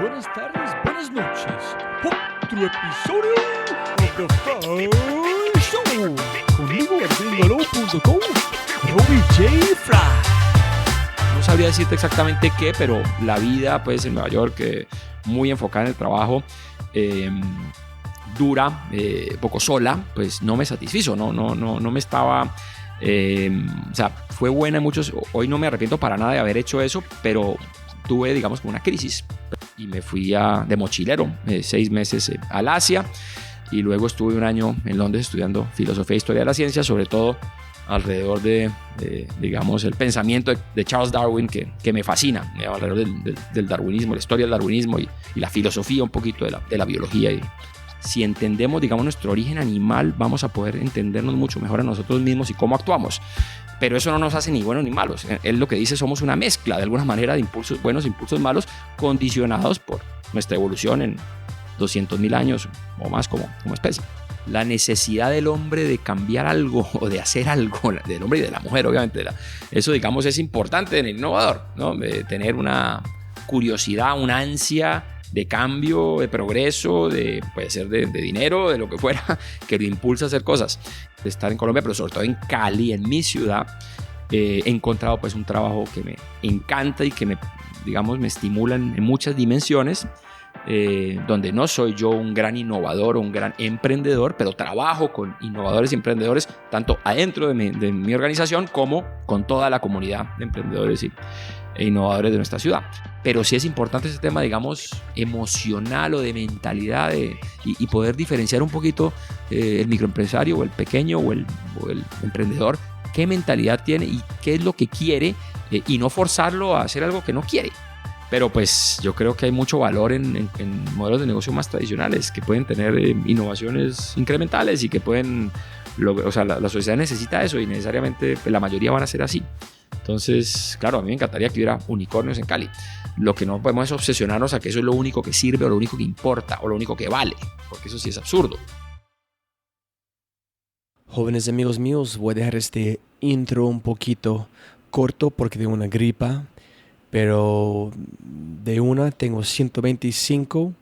buenas tardes, buenas noches. Otro episodio of The Fry Show. Conmigo en gringolo.com, Robbie J. Fry. No sabría decirte exactamente qué, pero la vida pues en Nueva York, muy enfocada en el trabajo, dura, poco sola, pues no me satisfizo, no me estaba... o sea, fue buena en muchos... Hoy no me arrepiento para nada de haber hecho eso, pero tuve, digamos, como una crisis y me fui de mochilero 6 meses al Asia, y luego estuve un año en Londres estudiando filosofía e historia de la ciencia, sobre todo alrededor de digamos, el pensamiento de Charles Darwin, que me fascina, alrededor del darwinismo, la historia del darwinismo y la filosofía un poquito de la biología. Y si entendemos, digamos, nuestro origen animal, vamos a poder entendernos mucho mejor a nosotros mismos y cómo actuamos. Pero eso no nos hace ni buenos ni malos. Él lo que dice, somos una mezcla de alguna manera de impulsos buenos, impulsos malos, condicionados por nuestra evolución en 200.000 años o más como especie. La necesidad del hombre de cambiar algo o de hacer algo, del hombre y de la mujer, obviamente, eso, digamos, es importante en el innovador, ¿no? De tener una curiosidad, una ansia de cambio, de progreso, puede ser de dinero, de lo que fuera, que lo impulsa a hacer cosas. De estar en Colombia, pero sobre todo en Cali, en mi ciudad, he encontrado pues un trabajo que me encanta y que me estimula en muchas dimensiones, donde no soy yo un gran innovador o un gran emprendedor, pero trabajo con innovadores y emprendedores tanto adentro de mi organización como con toda la comunidad de emprendedores e innovadores de nuestra ciudad. Pero sí es importante ese tema, digamos, emocional o de mentalidad y poder diferenciar un poquito el microempresario o el pequeño o el emprendedor, qué mentalidad tiene y qué es lo que quiere, y no forzarlo a hacer algo que no quiere. Pero pues yo creo que hay mucho valor en modelos de negocio más tradicionales que pueden tener innovaciones incrementales y que pueden... O sea, la sociedad necesita eso y necesariamente la mayoría van a ser así. Entonces, claro, a mí me encantaría que hubiera unicornios en Cali. Lo que no podemos es obsesionarnos a que eso es lo único que sirve o lo único que importa o lo único que vale, porque eso sí es absurdo. Jóvenes amigos míos, voy a dejar este intro un poquito corto porque tengo una gripa, pero tengo 125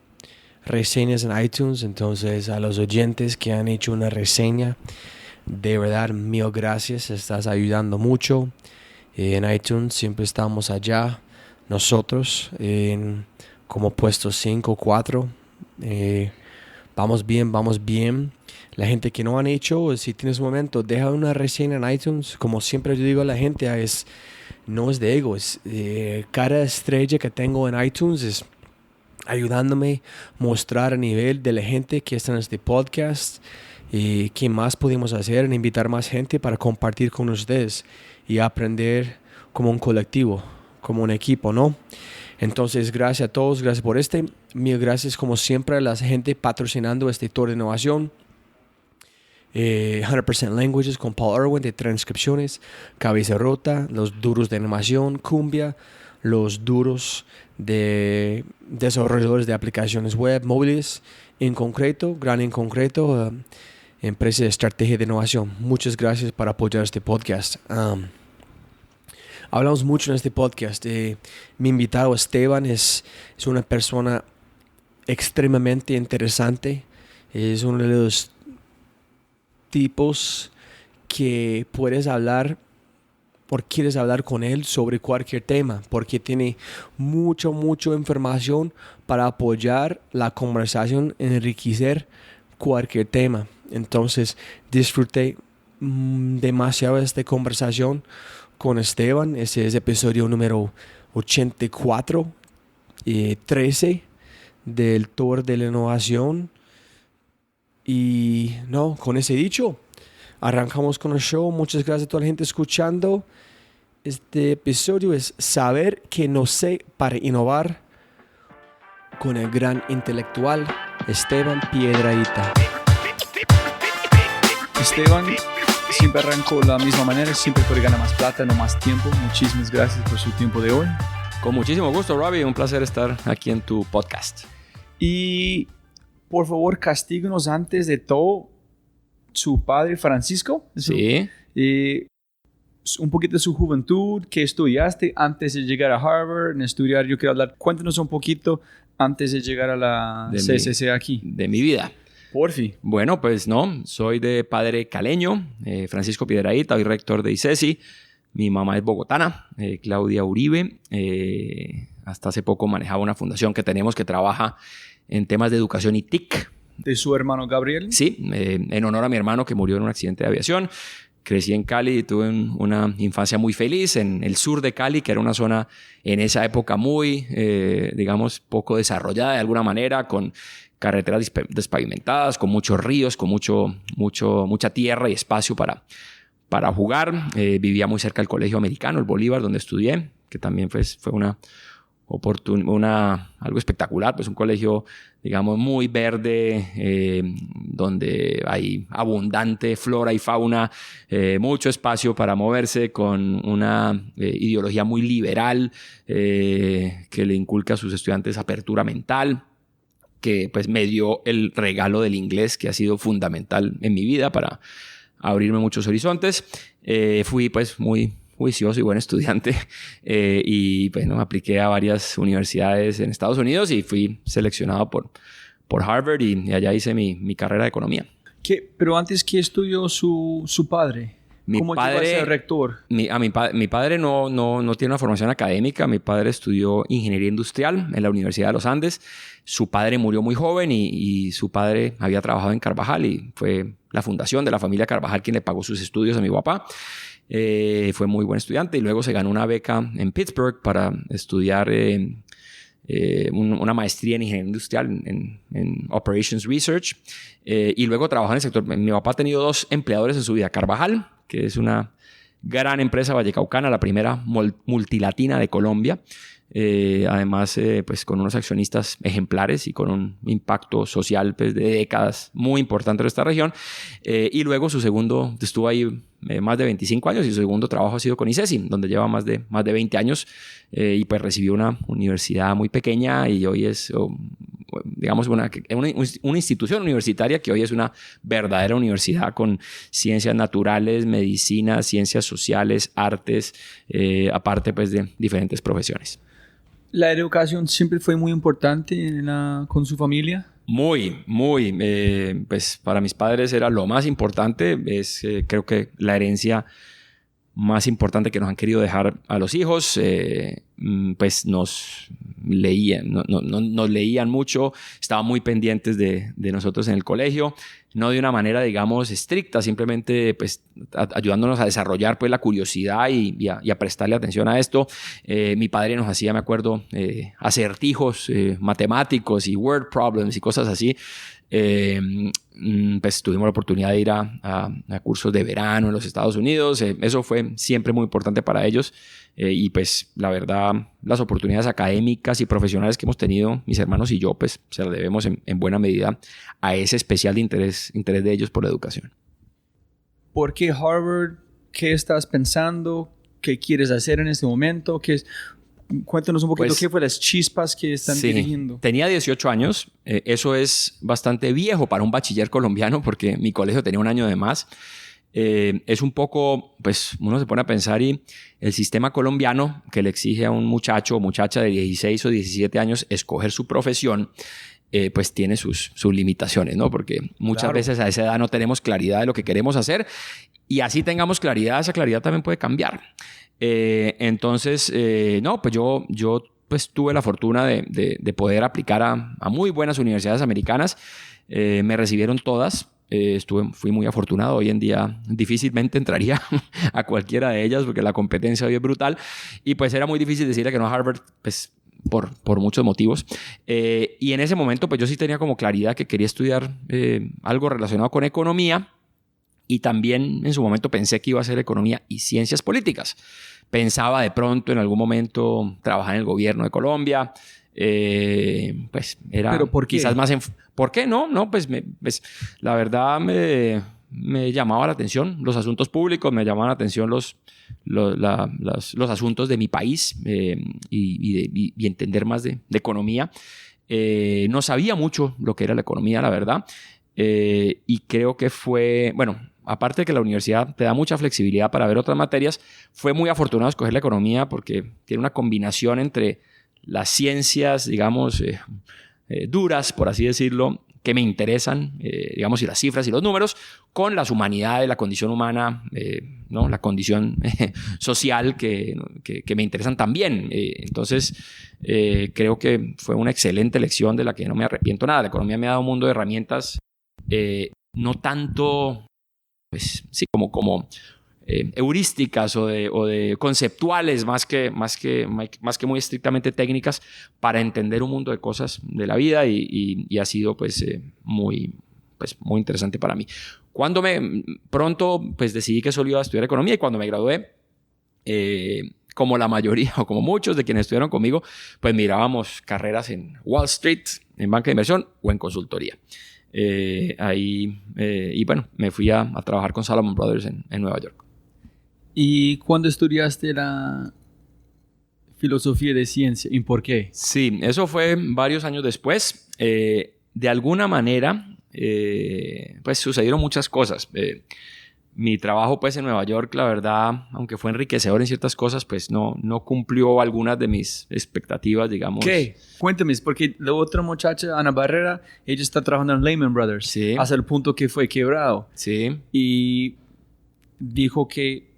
reseñas en iTunes. Entonces, a los oyentes que han hecho una reseña, de verdad, mil gracias, estás ayudando mucho. En iTunes siempre estamos allá, nosotros, como puesto 5 o 4. Vamos bien. La gente que no han hecho, si tienes un momento, deja una reseña en iTunes. Como siempre yo digo a la gente, no es de ego, cada estrella que tengo en iTunes es ayudándome a mostrar a nivel de la gente que está en este podcast y qué más podemos hacer en invitar más gente para compartir con ustedes y aprender como un colectivo, como un equipo, ¿no? Entonces, gracias a todos, gracias por mil gracias como siempre a la gente patrocinando este tour de innovación. 100% Languages con Paul Irwin de transcripciones, Cabeza Rota, los duros de animación, Cumbia, los duros de desarrolladores de aplicaciones web, móviles, Gran en concreto, empresa de estrategia de innovación. Muchas gracias por apoyar este podcast. Hablamos mucho en este podcast. Mi invitado Esteban es una persona extremadamente interesante. Es uno de los tipos que quieres hablar con él sobre cualquier tema, porque tiene mucha información para apoyar la conversación, enriquecer cualquier tema. Entonces disfruté demasiado esta conversación con Esteban. Ese es episodio número 84 y 13 del Tour de la Innovación. Y con ese dicho, arrancamos con el show. Muchas gracias a toda la gente escuchando. Este episodio es Saber que no sé para innovar, con el gran intelectual Esteban Piedrahita. Esteban siempre arrancó de la misma manera, siempre puede ganar más plata, no más tiempo. Muchísimas gracias por su tiempo de hoy. Con muchísimo gusto, Robbie. Un placer estar aquí en tu podcast. Y por favor, castíguenos antes de todo su padre Francisco. Sí. un poquito de su juventud, qué estudiaste antes de llegar a Harvard, en estudiar, yo quiero hablar, cuéntanos un poquito antes de llegar a la CCC aquí. De mi vida. Por fin. Bueno, pues no, soy de padre caleño, Francisco Piedrahíta, hoy rector de ICESI. Mi mamá es bogotana, Claudia Uribe. Hasta hace poco manejaba una fundación que tenemos que trabaja en temas de educación y TIC. ¿De su hermano Gabriel? Sí, en honor a mi hermano que murió en un accidente de aviación. Crecí en Cali y tuve una infancia muy feliz en el sur de Cali, que era una zona en esa época muy, digamos, poco desarrollada de alguna manera, con carreteras despavimentadas, con muchos ríos, con mucha tierra y espacio para jugar. Vivía muy cerca del Colegio Americano, el Bolívar, donde estudié, que también fue algo espectacular, pues un colegio, digamos, muy verde, donde hay abundante flora y fauna, mucho espacio para moverse, con una ideología muy liberal que le inculca a sus estudiantes apertura mental, que pues me dio el regalo del inglés, que ha sido fundamental en mi vida para abrirme muchos horizontes. Fui pues muy juicioso y buen estudiante, y bueno, apliqué a varias universidades en Estados Unidos y fui seleccionado por Harvard, y allá hice mi carrera de economía. Pero antes, ¿qué estudió su padre? ¿Cómo llegó a ser rector? Mi padre no tiene una formación académica. Mi padre estudió ingeniería industrial en la Universidad de los Andes. Su padre murió muy joven y su padre había trabajado en Carvajal, y fue la fundación de la familia Carvajal quien le pagó sus estudios a mi papá. Fue muy buen estudiante y luego se ganó una beca en Pittsburgh para estudiar una maestría en ingeniería industrial en Operations Research, y luego trabajó en el sector. Mi papá ha tenido 2 empleadores en su vida: Carvajal, que es una gran empresa vallecaucana, la primera multilatina de Colombia, además pues con unos accionistas ejemplares y con un impacto social pues, de décadas muy importante en esta región, y luego estuvo ahí más de 25 años, y su segundo trabajo ha sido con ICESI, donde lleva más de 20 años, y pues recibió una universidad muy pequeña, y hoy es digamos una institución universitaria que hoy es una verdadera universidad con ciencias naturales, medicina, ciencias sociales, artes, aparte pues de diferentes profesiones. ¿La educación siempre fue muy importante con su familia? Muy. Pues para mis padres era lo más importante. Creo que la herencia más importante que nos han querido dejar a los hijos. Pues nos leían mucho, estaban muy pendientes de nosotros en el colegio, no de una manera, digamos, estricta, simplemente pues ayudándonos a desarrollar pues la curiosidad y a prestarle atención a esto. Mi padre nos hacía, me acuerdo, acertijos matemáticos y word problems y cosas así. Pues tuvimos la oportunidad de ir a cursos de verano en los Estados Unidos. Eso fue siempre muy importante para ellos, y pues la verdad las oportunidades académicas y profesionales que hemos tenido mis hermanos y yo pues se las debemos en buena medida a ese especial interés de ellos por la educación. ¿Por qué Harvard? ¿Qué estás pensando? ¿Qué quieres hacer en este momento? Cuéntanos un poquito, ¿qué fue las chispas que están dirigiendo? Tenía 18 años. Eso es bastante viejo para un bachiller colombiano, porque mi colegio tenía un año de más. Es un poco, pues uno se pone a pensar, y el sistema colombiano que le exige a un muchacho o muchacha de 16 o 17 años escoger su profesión, pues tiene sus limitaciones, ¿no? Porque muchas veces a esa edad no tenemos claridad de lo que queremos hacer, y así tengamos claridad, esa claridad también puede cambiar. Entonces, pues yo pues tuve la fortuna de poder aplicar a muy buenas universidades americanas. Me recibieron todas. Fui muy afortunado. Hoy en día difícilmente entraría a cualquiera de ellas porque la competencia hoy es brutal, y pues era muy difícil decirle que no a Harvard, pues por muchos motivos. Y en ese momento pues yo sí tenía como claridad que quería estudiar algo relacionado con economía, y también en su momento pensé que iba a hacer economía y ciencias políticas. Pensaba de pronto en algún momento trabajar en el gobierno de Colombia. Pues era. ¿Pero por qué? Quizás más ¿por qué? No, pues la verdad me llamaba la atención los asuntos públicos, me llamaban la atención los asuntos de mi país, y entender más de economía. No sabía mucho lo que era la economía, la verdad. Y creo que fue, bueno, aparte de que la universidad te da mucha flexibilidad para ver otras materias, fue muy afortunado escoger la economía porque tiene una combinación entre las ciencias, digamos, duras, por así decirlo, que me interesan, digamos, y las cifras y los números, con las humanidades, la condición humana, ¿no? La condición social que me interesan también. Entonces, creo que fue una excelente elección de la que no me arrepiento nada. La economía me ha dado un mundo de herramientas, no tanto, pues, sí, como heurísticas o de conceptuales más que muy estrictamente técnicas para entender un mundo de cosas de la vida y ha sido pues muy interesante para mí. Pronto pues decidí que solo iba a estudiar economía y cuando me gradué, como la mayoría o como muchos de quienes estudiaron conmigo, pues mirábamos carreras en Wall Street, en banca de inversión o en consultoría. Y bueno, me fui a trabajar con Salomon Brothers en Nueva York. ¿Y cuándo estudiaste la filosofía de ciencia y por qué? Sí, eso fue varios años después. De alguna manera, pues sucedieron muchas cosas. Mi trabajo pues en Nueva York, la verdad, aunque fue enriquecedor en ciertas cosas, pues no cumplió algunas de mis expectativas, digamos. ¿Qué? Cuéntame, porque la otra muchacha, Ana Barrera, ella está trabajando en Lehman Brothers. Sí. Hasta el punto que fue quebrado. Sí. Y dijo que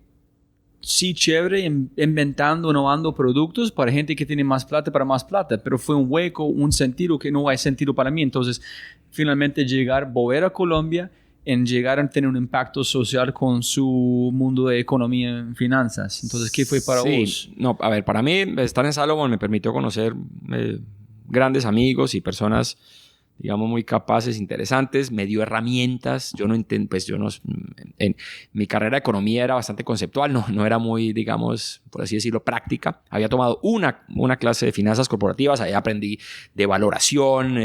sí, chévere, inventando, innovando productos para gente que tiene más plata para más plata, pero fue un hueco, un sentido que no hay sentido para mí. Entonces, finalmente volver a Colombia en llegar a tener un impacto social con su mundo de economía y finanzas. Entonces, ¿qué fue para vos? No, a ver, para mí estar en Salomon me permitió conocer grandes amigos y personas, digamos, muy capaces, interesantes, me dio herramientas. Yo no entiendo, pues en mi carrera de economía era bastante conceptual, no era muy, digamos, por así decirlo, práctica. Había tomado una clase de finanzas corporativas, ahí aprendí de valoración,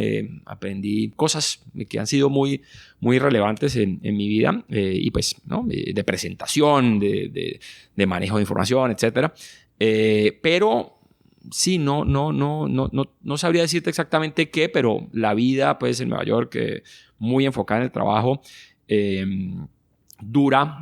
aprendí cosas que han sido muy, muy relevantes en mi vida, y pues, ¿no? De presentación, de manejo de información, etcétera. Pero sí, no sabría decirte exactamente qué, pero la vida pues en Nueva York, muy enfocada en el trabajo, dura,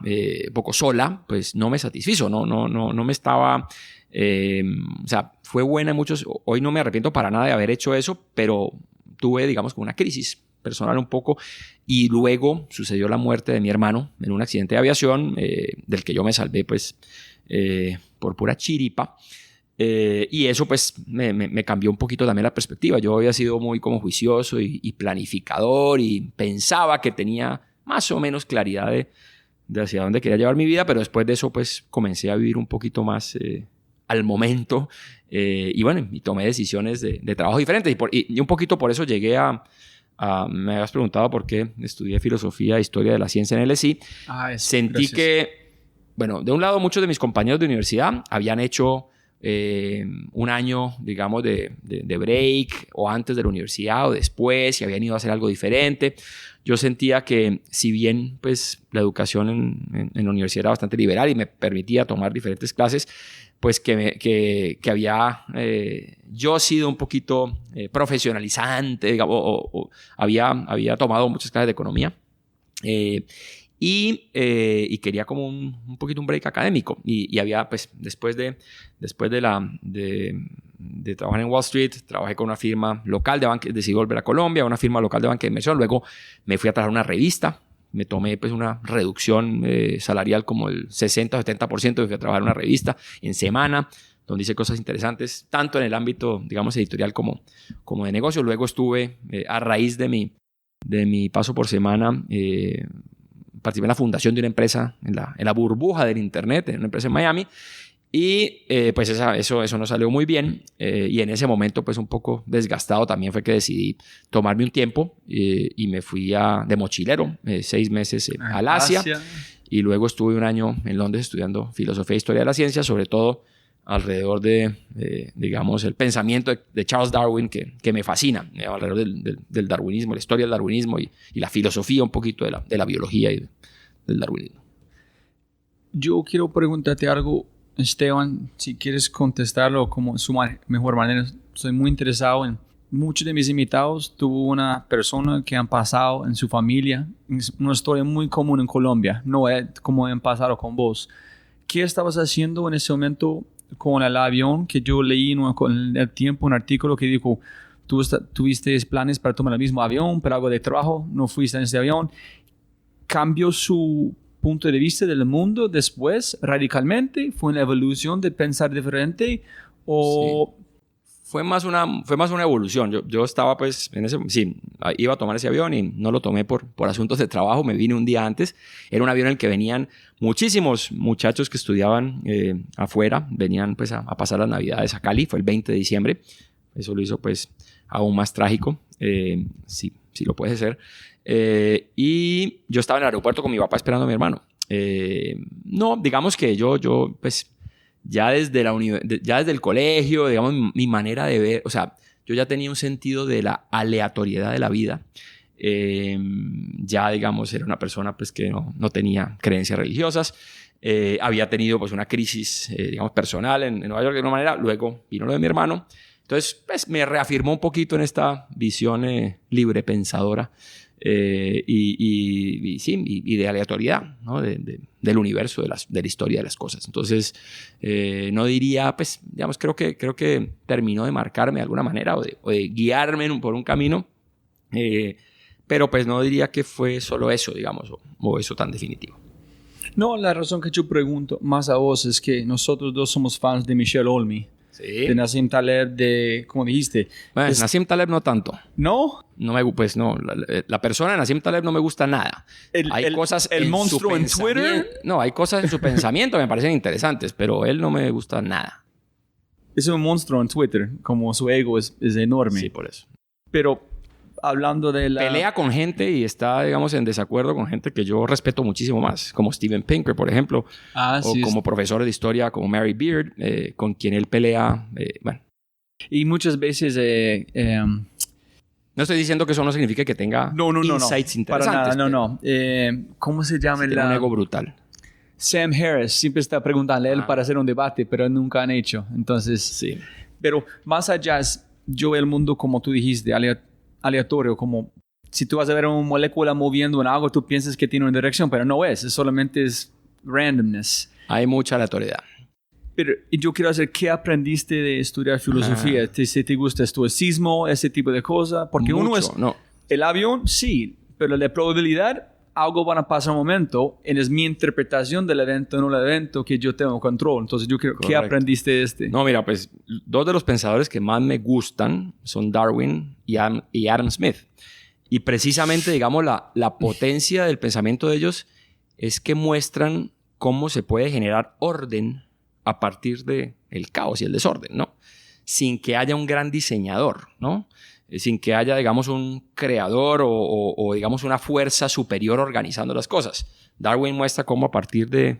poco sola, pues no me satisfizo, no me estaba, o sea, fue buena en muchos, hoy no me arrepiento para nada de haber hecho eso, pero tuve, digamos, como una crisis personal un poco, y luego sucedió la muerte de mi hermano en un accidente de aviación, del que yo me salvé pues por pura chiripa. Y eso pues me cambió un poquito también la perspectiva. Yo había sido muy como juicioso y planificador y pensaba que tenía más o menos claridad de hacia dónde quería llevar mi vida, pero después de eso pues comencé a vivir un poquito más al momento, y bueno, y tomé decisiones de trabajo diferentes y un poquito por eso llegué me habías preguntado por qué estudié filosofía e historia de la ciencia en LSI. Sentí gracias. que, bueno, de un lado muchos de mis compañeros de universidad habían hecho un año, digamos, de break, o antes de la universidad o después, y habían ido a hacer algo diferente. Yo sentía que si bien pues la educación en la universidad era bastante liberal y me permitía tomar diferentes clases, pues que había yo sido un poquito profesionalizante, digamos, o había tomado muchas clases de economía. Y quería como un poquito un break académico. Y había, pues, después de trabajar en Wall Street, trabajé con una firma local de banca, decidí volver a Colombia, una firma local de banca de inversión. Luego me fui a trabajar en una revista. Me tomé, pues, una reducción salarial como el 60-70%. Me fui a trabajar en una revista en semana, donde hice cosas interesantes, tanto en el ámbito, digamos, editorial como de negocio. Luego estuve, a raíz de mi paso por semana, participé en la fundación de una empresa en la burbuja del internet, en una empresa en Miami, y pues eso no salió muy bien, y en ese momento pues un poco desgastado también fue que decidí tomarme un tiempo, y me fui de mochilero 6 meses al Asia, y luego estuve un año en Londres estudiando filosofía e historia de la ciencia, sobre todo alrededor digamos, el pensamiento de Charles Darwin que me fascina, alrededor del darwinismo, la historia del darwinismo y la filosofía un poquito de la biología y del darwinismo. Yo quiero preguntarte algo, Esteban, si quieres contestarlo como su mejor manera. Estoy muy interesado en muchos de mis invitados tuvo una persona que han pasado en su familia. Es una historia muy común en Colombia, no es como han pasado con vos. ¿Qué estabas haciendo en ese momento con el avión? Que yo leí en el tiempo un artículo que dijo, tuviste planes para tomar el mismo avión, pero algo de trabajo, no fuiste en ese avión. ¿Cambió su punto de vista del mundo después radicalmente? ¿Fue una evolución de pensar diferente? ¿O...? Sí. Fue más una evolución. Yo estaba pues iba a tomar ese avión y no lo tomé por asuntos de trabajo. Me vine un día antes. Era un avión en el que venían muchísimos muchachos que estudiaban afuera. Venían pues a pasar las Navidades a Cali. Fue el 20 de diciembre. Eso lo hizo pues aún más trágico. Sí lo puede ser. Y yo estaba en el aeropuerto con mi papá esperando a mi hermano. No, digamos que yo pues... Ya desde el colegio, digamos, mi manera de ver, o sea, yo ya tenía un sentido de la aleatoriedad de la vida. Ya, digamos, era una persona pues, que no tenía creencias religiosas. Había tenido pues, una crisis, digamos, personal en Nueva York de una manera. Luego vino lo de mi hermano. Entonces, pues, me reafirmó un poquito en esta visión libre pensadora y de aleatoriedad, ¿no? Del universo, de la historia de las cosas. Entonces, no diría, pues, digamos, creo que terminó de marcarme de alguna manera o de guiarme por un camino, pero pues no diría que fue solo eso, digamos, o eso tan definitivo. No, la razón que yo pregunto más a vos es que nosotros dos somos fans de Michel Olmi. Sí. De Nassim Taleb, como dijiste. Bueno, Nassim Taleb no tanto. ¿No? Pues no, la persona de Nassim Taleb no me gusta nada. El monstruo en Twitter. No, hay cosas en su pensamiento que me parecen interesantes, pero él no me gusta nada. Es un monstruo en Twitter, como su ego es enorme. Sí, por eso. Pero hablando de la... Pelea con gente y está, digamos, en desacuerdo con gente que yo respeto muchísimo más, como Steven Pinker, por ejemplo, o sí, como profesores de historia como Mary Beard, con quien él pelea, bueno. Y muchas veces... no estoy diciendo que eso no signifique que tenga insights interesantes. Para nada, ¿Cómo se llama? Tiene un ego brutal. Sam Harris siempre está preguntando a él para hacer un debate, pero nunca han hecho. Entonces, sí. Pero más allá, yo veo el mundo como tú dijiste, aleatorio, como si tú vas a ver una molécula moviendo en algo, tú piensas que tiene una dirección, pero no solamente es randomness. Hay mucha aleatoriedad. Pero yo quiero saber, ¿qué aprendiste de estudiar filosofía? Si te gusta estoicismo, ese tipo de cosas, porque uno es... No. El avión, sí, pero la probabilidad, algo van a pasar un momento, es mi interpretación del evento, no el evento que yo tengo control. Entonces yo quiero, ¿qué aprendiste de este? No, mira, pues dos de los pensadores que más me gustan son Darwin y Adam Smith. Y precisamente, digamos, la potencia del pensamiento de ellos es que muestran cómo se puede generar orden a partir del caos y el desorden, ¿no? Sin que haya un gran diseñador, ¿no? Sin que haya, digamos, un creador o digamos, una fuerza superior organizando las cosas. Darwin muestra cómo a partir de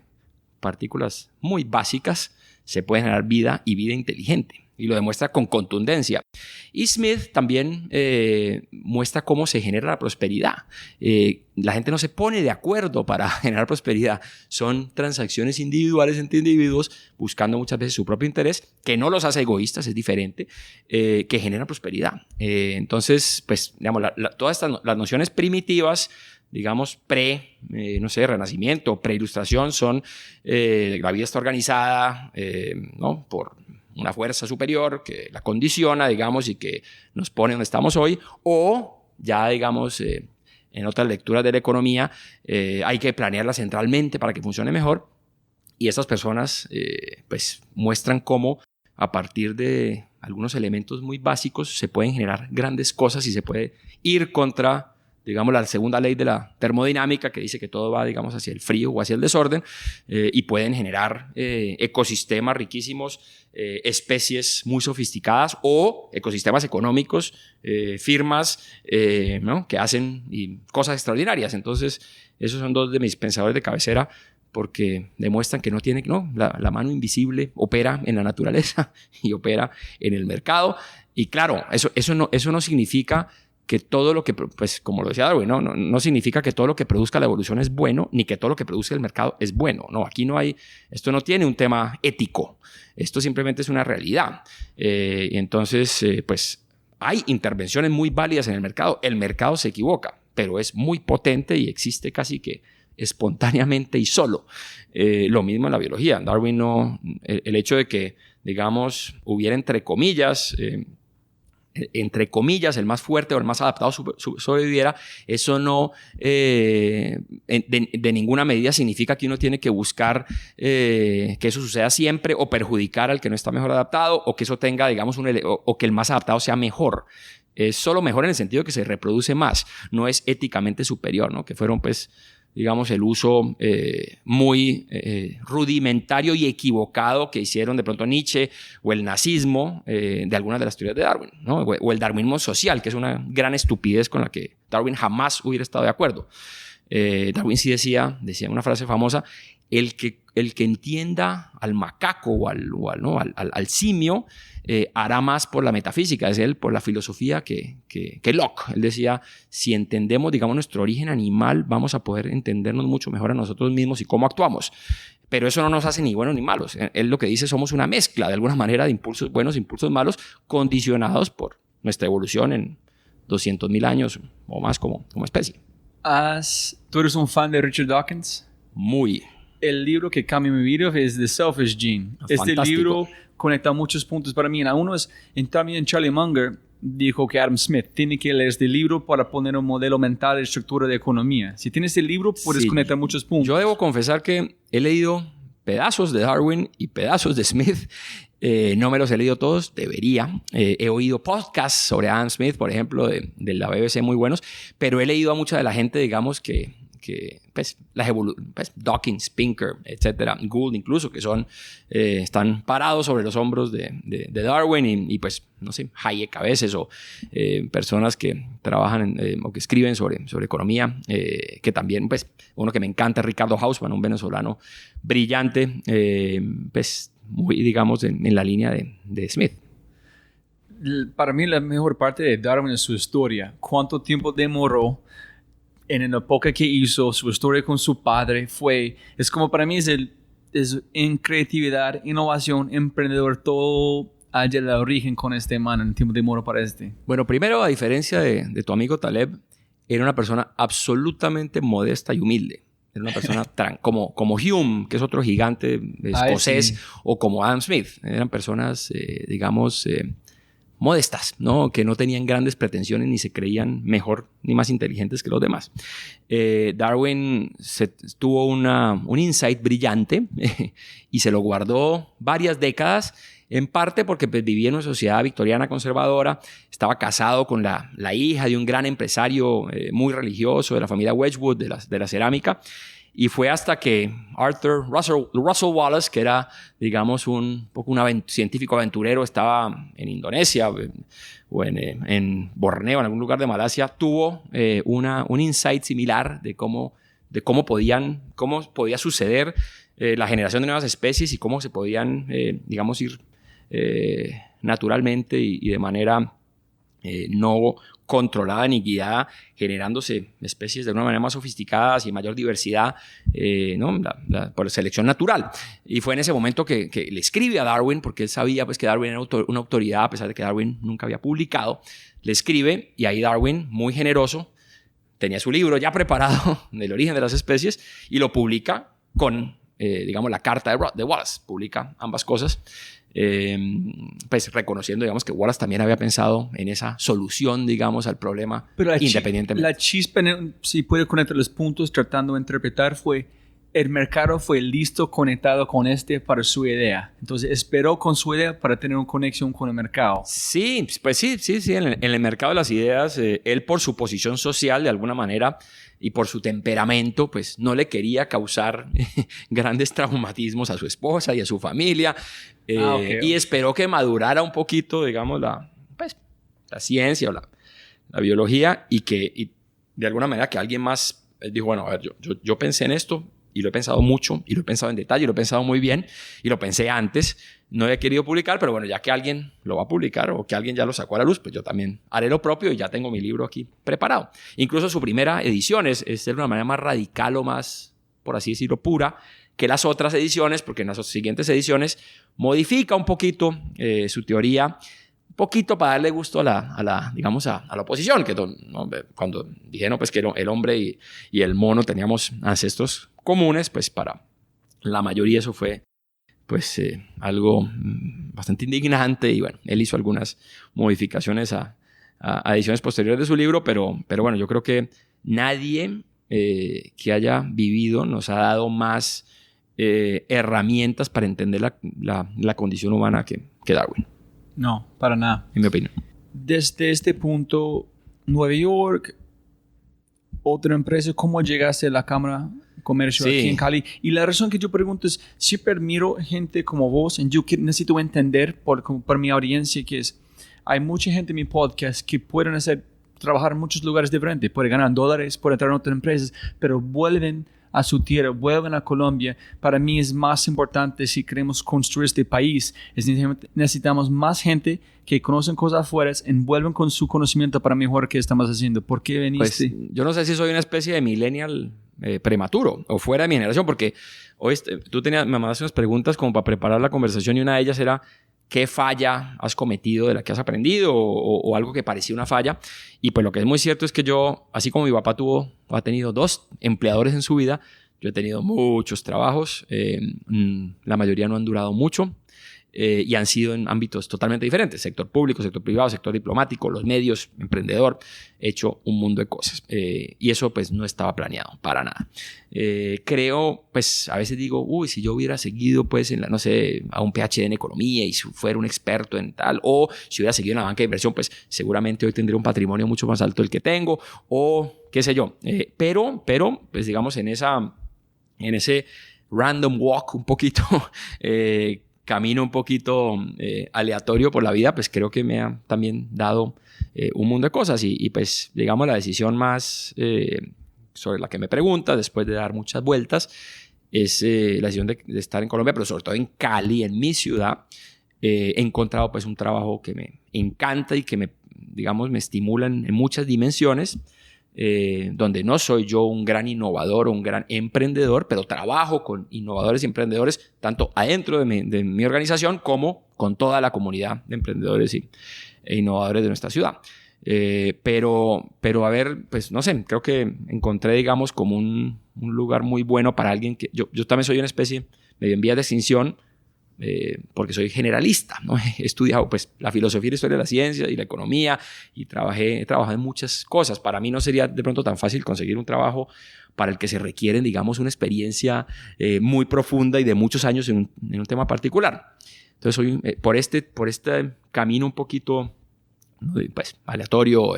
partículas muy básicas se puede generar vida y vida inteligente. Y lo demuestra con contundencia. Y Smith también muestra cómo se genera la prosperidad. La gente no se pone de acuerdo para generar prosperidad. Son transacciones individuales entre individuos buscando muchas veces su propio interés, que no los hace egoístas, es diferente, que generan prosperidad. Entonces, pues, digamos, todas las nociones primitivas, digamos, Renacimiento, pre-Ilustración, son la vida está organizada, ¿no? Por una fuerza superior que la condiciona, digamos, y que nos pone donde estamos hoy, o ya, digamos, en otras lecturas de la economía, hay que planearla centralmente para que funcione mejor, y estas personas, pues, muestran cómo a partir de algunos elementos muy básicos se pueden generar grandes cosas y se puede ir contra, digamos, la segunda ley de la termodinámica que dice que todo va, digamos, hacia el frío o hacia el desorden, y pueden generar ecosistemas riquísimos, especies muy sofisticadas o ecosistemas económicos, firmas, ¿no? Que hacen cosas extraordinarias. Entonces, esos son dos de mis pensadores de cabecera porque demuestran que la mano invisible opera en la naturaleza y opera en el mercado. Y claro, eso no significa que todo lo que, pues como lo decía Darwin, no significa que todo lo que produzca la evolución es bueno, ni que todo lo que produzca el mercado es bueno. No, aquí esto no tiene un tema ético. Esto simplemente es una realidad. Entonces, pues hay intervenciones muy válidas en el mercado. El mercado se equivoca, pero es muy potente y existe casi que espontáneamente y solo. Lo mismo en la biología. Darwin no... El hecho de que, digamos, hubiera entre comillas, el más fuerte o el más adaptado sobreviviera, eso no de ninguna medida significa que uno tiene que buscar que eso suceda siempre o perjudicar al que no está mejor adaptado o que eso tenga, digamos, o que el más adaptado sea mejor. Es solo mejor en el sentido que se reproduce más, no es éticamente superior, ¿no? Que fueron, pues, digamos, el uso muy rudimentario y equivocado que hicieron de pronto Nietzsche o el nazismo de algunas de las teorías de Darwin, ¿no? O el darwinismo social, que es una gran estupidez con la que Darwin jamás hubiera estado de acuerdo. Darwin sí decía una frase famosa: el que entienda al macaco o al simio hará más por la metafísica, es él por la filosofía que Locke. Él decía, si entendemos, digamos, nuestro origen animal, vamos a poder entendernos mucho mejor a nosotros mismos y cómo actuamos. Pero eso no nos hace ni buenos ni malos. Él lo que dice, somos una mezcla, de alguna manera, de impulsos buenos, impulsos malos, condicionados por nuestra evolución en 200.000 años o más como especie. ¿Tú eres un fan de Richard Dawkins? Muy. El libro que cambió mi vida es The Selfish Gene. Este libro conecta muchos puntos para mí. Uno es, también Charlie Munger dijo que Adam Smith tiene que leer este libro para poner un modelo mental de estructura de economía. Si tienes este libro, puedes conectar muchos puntos. Yo debo confesar que he leído pedazos de Darwin y pedazos de Smith. No me los he leído todos, debería. He oído podcasts sobre Adam Smith, por ejemplo, de la BBC, muy buenos, pero he leído a mucha de la gente, digamos, que pues, Dawkins, Pinker, etcétera, Gould incluso, que están parados sobre los hombros de Darwin y pues, no sé, Hayek a veces, o personas que trabajan o que escriben sobre economía, que también, pues, uno que me encanta es Ricardo Hausmann, un venezolano brillante, pues, muy, digamos, en la línea de Smith. Para mí la mejor parte de Darwin es su historia. ¿Cuánto tiempo demoró en la época que hizo su historia con su padre? Es como para mí es en creatividad, innovación, emprendedor, todo allá el origen con este man en el tiempo de moro para este. Bueno, primero, a diferencia de tu amigo Taleb, era una persona absolutamente modesta y humilde. Era una persona como Hume, que es otro gigante escocés, sí. O como Adam Smith. Eran personas, digamos, modestas, ¿no? Que no tenían grandes pretensiones ni se creían mejor ni más inteligentes que los demás. Darwin tuvo un insight brillante y se lo guardó varias décadas, en parte porque pues, vivía en una sociedad victoriana conservadora, estaba casado con la hija de un gran empresario muy religioso de la familia Wedgwood, de la cerámica, y fue hasta que Arthur Russell Wallace, que era, digamos, un científico aventurero, estaba en Indonesia o en Borneo, en algún lugar de Malasia, tuvo un insight similar de cómo podía suceder la generación de nuevas especies y cómo se podían, digamos, ir naturalmente y de manera no controlada ni guiada, generándose especies de una manera más sofisticada y mayor diversidad, ¿no? por selección natural. Y fue en ese momento que le escribe a Darwin, porque él sabía pues, que Darwin era una autoridad, a pesar de que Darwin nunca había publicado. Le escribe y ahí Darwin, muy generoso, tenía su libro ya preparado del origen de las especies y lo publica con, digamos, la carta de Wallace. Publica ambas cosas. Pues reconociendo, digamos, que Wallace también había pensado en esa solución, digamos, al problema. Pero independientemente. La chispa, si puede conectar los puntos tratando de interpretar, fue el mercado fue listo, conectado con para su idea. Entonces esperó con su idea para tener una conexión con el mercado. Sí, pues sí. En el mercado de las ideas, él por su posición social, de alguna manera, y por su temperamento, pues no le quería causar grandes traumatismos a su esposa y a su familia. Okay. Y esperó que madurara un poquito, digamos, la ciencia o la biología y de alguna manera que alguien más dijo, bueno, a ver, yo pensé en esto y lo he pensado mucho y lo he pensado en detalle, lo he pensado muy bien y lo pensé antes. No he querido publicar, pero bueno, ya que alguien lo va a publicar o que alguien ya lo sacó a la luz, pues yo también haré lo propio y ya tengo mi libro aquí preparado. Incluso su primera edición es de una manera más radical o más, por así decirlo, pura que las otras ediciones, porque en las siguientes ediciones modifica un poquito su teoría, poquito para darle gusto a la oposición, que ¿no? Cuando dijeron pues, que el hombre y el mono teníamos ancestros comunes, pues para la mayoría eso fue pues algo bastante indignante, y bueno, él hizo algunas modificaciones a ediciones posteriores de su libro, pero bueno, yo creo que nadie que haya vivido nos ha dado más herramientas para entender la condición humana que Darwin. No, para nada. En mi opinión. Desde este punto, Nueva York, otra empresa, ¿cómo llegaste a la Cámara de Comercio aquí en Cali? Y la razón que yo pregunto es, siempre admiro gente como vos, y yo necesito entender por mi audiencia que es, hay mucha gente en mi podcast que pueden trabajar en muchos lugares diferentes, pueden ganar $, pueden entrar en otras empresas, pero vuelven a su tierra, vuelven a Colombia. Para mí es más importante si queremos construir este país. Necesitamos más gente que conocen cosas afuera, envuelven con su conocimiento para mejorar qué estamos haciendo. ¿Por qué veniste? Pues, yo no sé si soy una especie de millennial prematuro o fuera de mi generación, porque hoy me mandaste unas preguntas como para preparar la conversación, y una de ellas era ¿qué falla has cometido de la que has aprendido o algo que parecía una falla? Y pues lo que es muy cierto es que yo, así como mi papá ha tenido 2 empleadores en su vida, yo he tenido muchos trabajos, la mayoría no han durado mucho y han sido en ámbitos totalmente diferentes, sector público, sector privado, sector diplomático, los medios, emprendedor, he hecho un mundo de cosas y eso pues no estaba planeado para nada. Creo, pues a veces digo, si yo hubiera seguido pues no sé, a un PhD en economía y si fuera un experto en tal, o si hubiera seguido en la banca de inversión, pues seguramente hoy tendría un patrimonio mucho más alto del que tengo, o qué sé yo. Pero pues digamos en ese random walk un poquito, camino un poquito aleatorio por la vida, pues creo que me ha también dado un mundo de cosas y pues digamos la decisión más sobre la que me preguntas después de dar muchas vueltas es la decisión de estar en Colombia, pero sobre todo en Cali, en mi ciudad. He encontrado pues un trabajo que me encanta y que me estimula en muchas dimensiones, donde no soy yo un gran innovador o un gran emprendedor, pero trabajo con innovadores y emprendedores tanto adentro de mi organización como con toda la comunidad de emprendedores e innovadores de nuestra ciudad. Pero a ver, pues no sé, creo que encontré, digamos, como un lugar muy bueno para alguien que... Yo también soy una especie medio en vías de extinción, porque soy generalista, ¿no? He estudiado pues la filosofía y la historia de la ciencia y la economía y he trabajado en muchas cosas. Para mí no sería de pronto tan fácil conseguir un trabajo para el que se requiere, digamos, una experiencia muy profunda y de muchos años en un tema particular. Entonces soy por este camino un poquito pues aleatorio,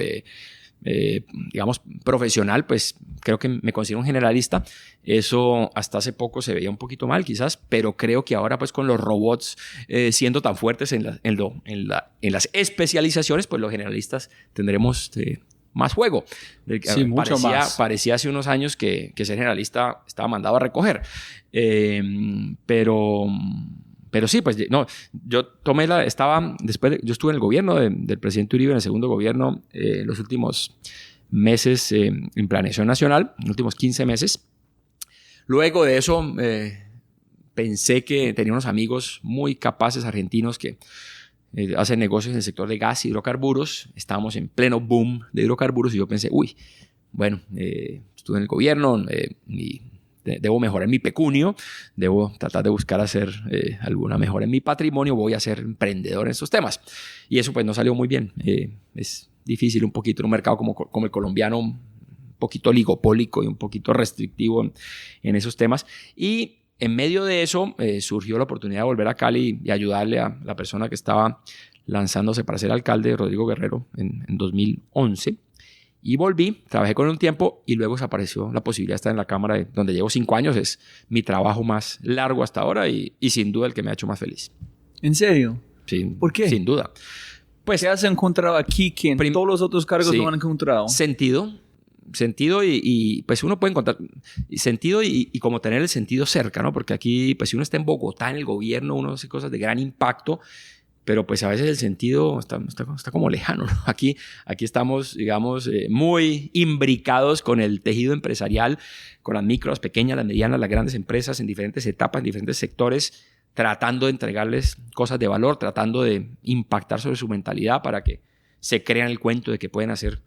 digamos, profesional, pues creo que me considero un generalista. Eso hasta hace poco se veía un poquito mal quizás, pero creo que ahora pues con los robots siendo tan fuertes en las especializaciones, pues los generalistas tendremos más juego. Sí, mucho más. Parecía hace unos años que ser generalista estaba mandado a recoger. Pero sí, pues no, yo yo estuve en el gobierno del presidente Uribe, en el segundo gobierno, los últimos meses en planeación nacional, los últimos 15 meses. Luego de eso pensé que tenía unos amigos muy capaces argentinos que hacen negocios en el sector de gas y hidrocarburos. Estábamos en pleno boom de hidrocarburos y yo pensé, bueno, estuve en el gobierno y debo mejorar mi pecunio, debo tratar de buscar hacer alguna mejora en mi patrimonio, voy a ser emprendedor en estos temas. Y eso pues no salió muy bien. Es difícil un poquito en un mercado como el colombiano, un poquito oligopólico y un poquito restrictivo en esos temas. Y en medio de eso surgió la oportunidad de volver a Cali y ayudarle a la persona que estaba lanzándose para ser alcalde, Rodrigo Guerrero, en 2011. Y volví, trabajé con él un tiempo y luego se apareció la posibilidad de estar en la Cámara donde llevo 5 años. Es mi trabajo más largo hasta ahora y sin duda el que me ha hecho más feliz. ¿En serio? Sí, ¿por qué? Sin duda. Pues, ¿qué has encontrado aquí que en todos los otros cargos no han encontrado? Sentido y pues uno puede encontrar sentido y como tener el sentido cerca, ¿no? Porque aquí, pues si uno está en Bogotá, en el gobierno, uno hace cosas de gran impacto, pero pues a veces el sentido está como lejano, ¿no? Aquí estamos, digamos, muy imbricados con el tejido empresarial, con las micro, las pequeñas, las medianas, las grandes empresas en diferentes etapas, en diferentes sectores, tratando de entregarles cosas de valor, tratando de impactar sobre su mentalidad para que se crean el cuento de que pueden hacer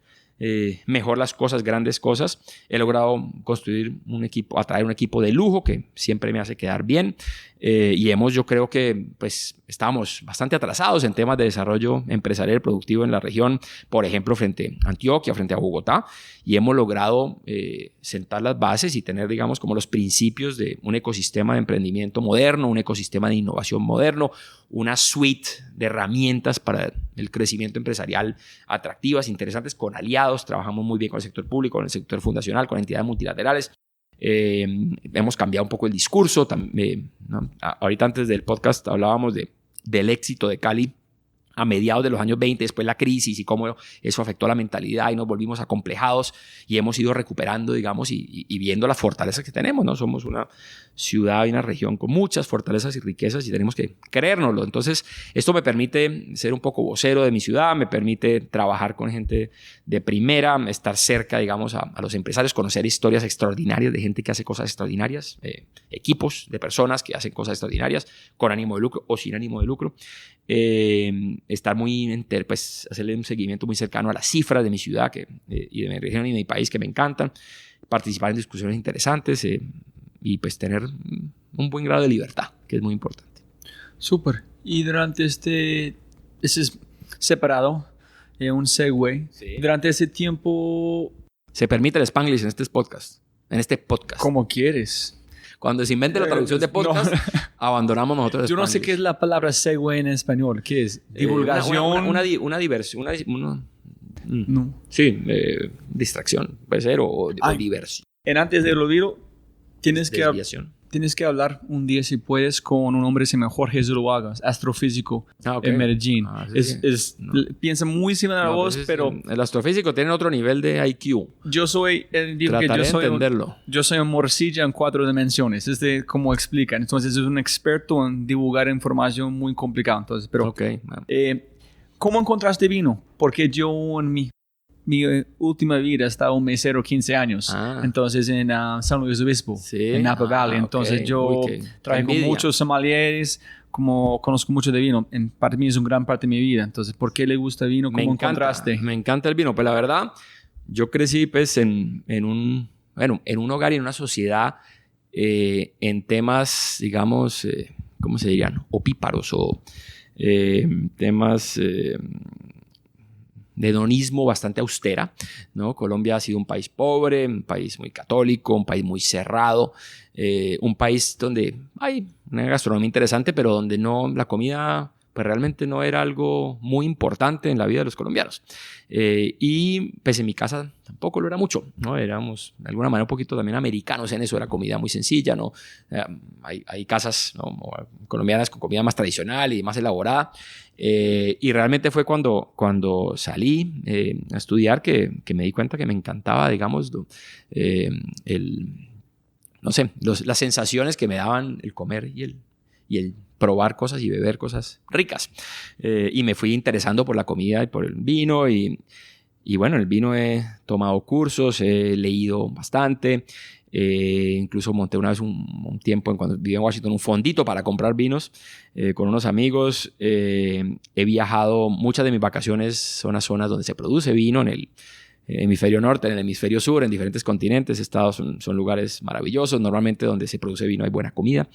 mejor las cosas, grandes cosas. He logrado construir un equipo, atraer un equipo de lujo que siempre me hace quedar bien. Y yo creo que pues estábamos bastante atrasados en temas de desarrollo empresarial y productivo en la región, por ejemplo, frente a Antioquia, frente a Bogotá, y hemos logrado sentar las bases y tener, digamos, como los principios de un ecosistema de emprendimiento moderno, un ecosistema de innovación moderno, una suite de herramientas para el crecimiento empresarial atractivas, interesantes, con aliados. Trabajamos muy bien con el sector público, con el sector fundacional, con entidades multilaterales. Hemos cambiado un poco el discurso. ¿No? Ahorita antes del podcast hablábamos del éxito de Cali a mediados de los años 20, después la crisis y cómo eso afectó a la mentalidad y nos volvimos acomplejados y hemos ido recuperando, digamos, y viendo las fortalezas que tenemos, ¿no? Somos una ciudad y una región con muchas fortalezas y riquezas y tenemos que creérnoslo. Entonces, esto me permite ser un poco vocero de mi ciudad, me permite trabajar con gente de primera, estar cerca, digamos, a los empresarios, conocer historias extraordinarias de gente que hace cosas extraordinarias, equipos de personas que hacen cosas extraordinarias con ánimo de lucro o sin ánimo de lucro. Estar pues hacerle un seguimiento muy cercano a las cifras de mi ciudad y de mi región y de mi país que me encantan, participar en discusiones interesantes y pues tener un buen grado de libertad, que es muy importante. Súper. Y durante ese es separado, un segue, Sí. durante ese tiempo, Se permite el Spanglish en este podcast. como quieres. Cuando se invente la traducción de podcast, abandonamos nosotros el Yo no sé Spanglish. qué es la palabra segue en español. ¿Qué es? Divulgación. Una diversión. No. Sí, distracción, puede ser, o diversión. Antes de olvido, tienes que hablar un día, si puedes, con un hombre que se llama Jorge Zuluaga, astrofísico Okay. en Medellín. Sí. Piensa muy similar a vos, pero el astrofísico tiene otro nivel de IQ. yo soy, Trataré de entenderlo. yo soy un morcilla en 4 dimensiones. Es de cómo explican. Entonces es un experto en divulgar información muy complicada. Entonces, pero Okay. ¿cómo encontraste vino? Porque yo en mi última vida estaba un mesero 15 años. Entonces en San Luis Obispo, Sí. en Napa Valley. Entonces Okay. yo Uy, qué traigo envidia. muchos sommeliers, como conozco mucho de vino. Para mí es una gran parte de mi vida. Entonces, ¿por qué le gusta el vino? ¿Cómo encontraste? Me encanta el vino. Pues la verdad, yo crecí pues en un hogar y en una sociedad en temas, digamos, ¿cómo se dirían? Opíparos o temas de hedonismo bastante austera, ¿no? Colombia ha sido un país pobre, un país muy católico, un país muy cerrado, un país donde hay una gastronomía interesante, pero donde la comida pues realmente no era algo muy importante en la vida de los colombianos. Y pues en mi casa tampoco lo era mucho, ¿no? Éramos de alguna manera un poquito también americanos en eso, era comida muy sencilla, ¿no? Hay casas, ¿no?, colombianas con comida más tradicional y más elaborada. Y realmente fue cuando salí a estudiar que me di cuenta que me encantaba, digamos, las sensaciones que me daban el comer y el probar cosas y beber cosas ricas. Y me fui interesando por la comida y por el vino. Y bueno, el vino he tomado cursos, he leído bastante. Incluso monté una vez un tiempo, cuando vivía en Washington, un fondito para comprar vinos con unos amigos. He viajado, muchas de mis vacaciones son a zonas donde se produce vino, en el hemisferio norte, en el hemisferio sur, en diferentes continentes. Son lugares maravillosos, normalmente donde se produce vino hay buena comida.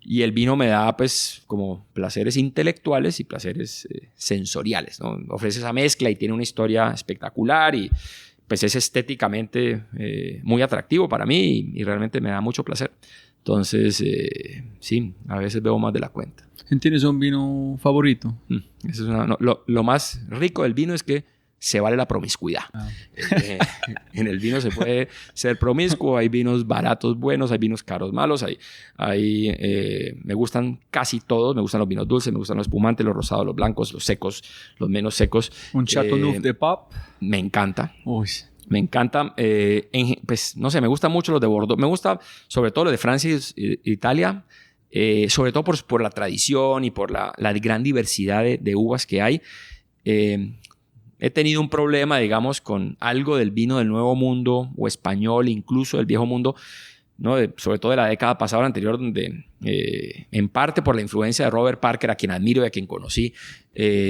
Y el vino me da pues como placeres intelectuales y placeres sensoriales, ¿no? Ofrece esa mezcla y tiene una historia espectacular y pues es estéticamente muy atractivo para mí y realmente me da mucho placer. Entonces, sí, a veces bebo más de la cuenta. ¿Tienes un vino favorito? Eso es lo más rico del vino es que se vale la promiscuidad. En el vino se puede ser promiscuo, hay vinos baratos buenos, hay vinos caros malos, me gustan casi todos, me gustan los vinos dulces, me gustan los espumantes, los rosados, los blancos, los secos, los menos secos. ¿Un Chateauneuf de Pop? Me encanta. Uy. Me encanta, pues no sé, me gustan mucho los de Bordeaux, me gusta sobre todo los de Francia e Italia, sobre todo por la tradición y por la gran diversidad de uvas que hay. He tenido un problema, digamos, con algo del vino del Nuevo Mundo o español, incluso del Viejo Mundo, ¿no? Sobre todo de la década pasada o anterior, donde en parte por la influencia de Robert Parker, a quien admiro y a quien conocí.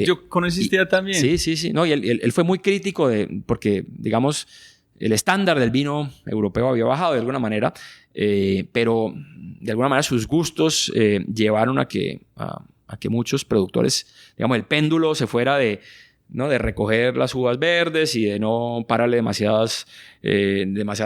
¿Yo conociste también? Sí. No, y él fue muy crítico porque, digamos, el estándar del vino europeo había bajado de alguna manera, pero de alguna manera sus gustos llevaron a que muchos productores, digamos, el péndulo se fuera de recoger las uvas verdes y de no pararle demasiada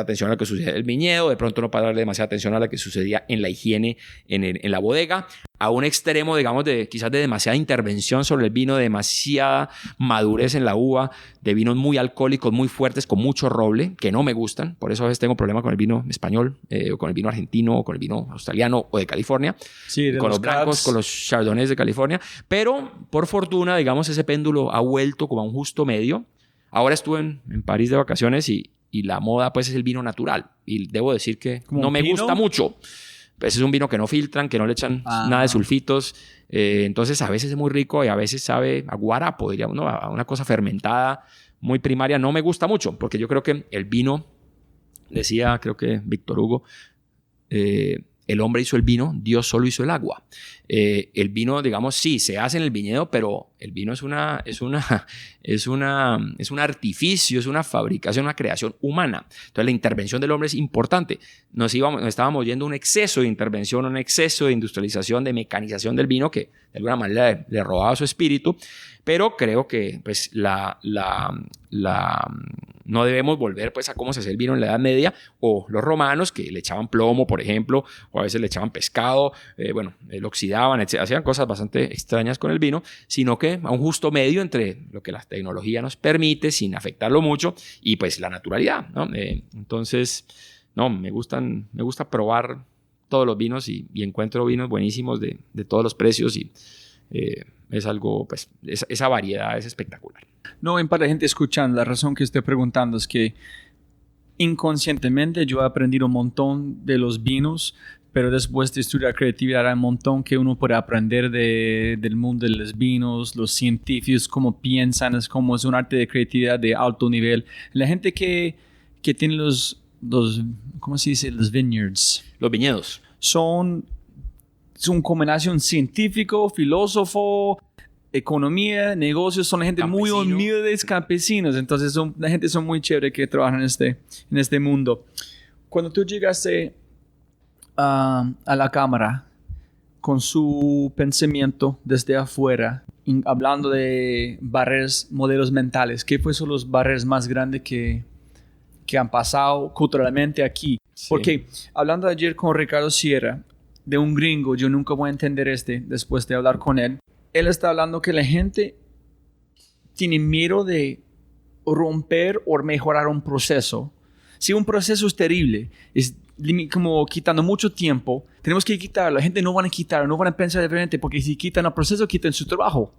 atención a lo que sucede en el viñedo, de pronto no pararle demasiada atención a lo que sucedía en la higiene en la bodega, a un extremo, digamos, quizás de demasiada intervención sobre el vino, de demasiada madurez en la uva, de vinos muy alcohólicos, muy fuertes, con mucho roble, que no me gustan. Por eso a veces tengo problemas con el vino español, o con el vino argentino, o con el vino australiano o de California, sí, con los blancos, con los chardonnays de California. Pero, por fortuna, digamos, ese péndulo ha vuelto como a un justo medio. Ahora estuve en París de vacaciones y la moda, pues, es el vino natural. Y debo decir que no me gusta mucho. Pues es un vino que no filtran, que no le echan nada de sulfitos. Entonces, a veces es muy rico y a veces sabe a guarapo, diríamos, ¿no? A una cosa fermentada muy primaria. No me gusta mucho, porque yo creo que el vino, decía, creo que Víctor Hugo, el hombre hizo el vino, Dios solo hizo el agua. El vino, digamos, sí, se hace en el viñedo, pero el vino es un artificio, es una fabricación, una creación humana. Entonces la intervención del hombre es importante. Nos estábamos yendo a un exceso de intervención, un exceso de industrialización, de mecanización del vino que de alguna manera le robaba su espíritu, pero creo que pues no debemos volver pues a cómo se hacía el vino en la Edad Media, o los romanos que le echaban plomo, por ejemplo, o a veces le echaban pescado, lo oxidaban, etc. Hacían cosas bastante extrañas con el vino, sino que a un justo medio entre lo que la tecnología nos permite sin afectarlo mucho y pues la naturalidad, ¿no? Entonces, no, me gusta probar todos los vinos y encuentro vinos buenísimos de todos los precios y es algo, pues, esa variedad es espectacular. No, en para la gente escuchando, la razón que estoy preguntando es que inconscientemente yo he aprendido un montón de los vinos, pero después de estudiar creatividad hay un montón que uno puede aprender del mundo de los vinos, los científicos, cómo piensan, es como es un arte de creatividad de alto nivel. La gente que tiene los ¿cómo se dice? Los vineyards. Los viñedos. Son una combinación científico, filósofo, economía, negocios, son la gente muy humildes, campesinos. Entonces la gente son muy chévere que trabajan en este mundo. Cuando tú llegaste a la cámara con su pensamiento desde afuera, hablando de barreras, modelos mentales, ¿qué son los barreras más grandes que han pasado culturalmente aquí? Sí. Porque hablando ayer con Ricardo Sierra, de un gringo, yo nunca voy a entender después de hablar con él. Él está hablando que la gente tiene miedo de romper o mejorar un proceso. Si un proceso es terrible, es como quitando mucho tiempo, tenemos que quitarlo. La gente no van a quitarlo, no van a pensar diferente, porque si quitan el proceso, quitan su trabajo.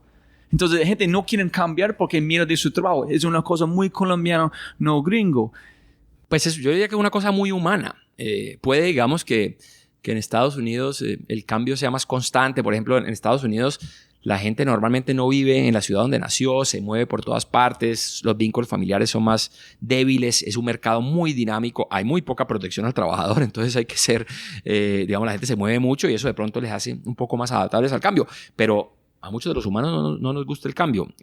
Entonces la gente no quiere cambiar porque miedo de su trabajo. Es una cosa muy colombiana, no gringo. Pues yo diría que es una cosa muy humana. Puede, digamos, que en Estados Unidos el cambio sea más constante. Por ejemplo, en Estados Unidos la gente normalmente no vive en la ciudad donde nació, se mueve por todas partes, los vínculos familiares son más débiles, es un mercado muy dinámico, hay muy poca protección al trabajador, entonces hay que ser, digamos, la gente se mueve mucho y eso de pronto les hace un poco más adaptables al cambio, pero a muchos de los humanos no nos gusta el cambio.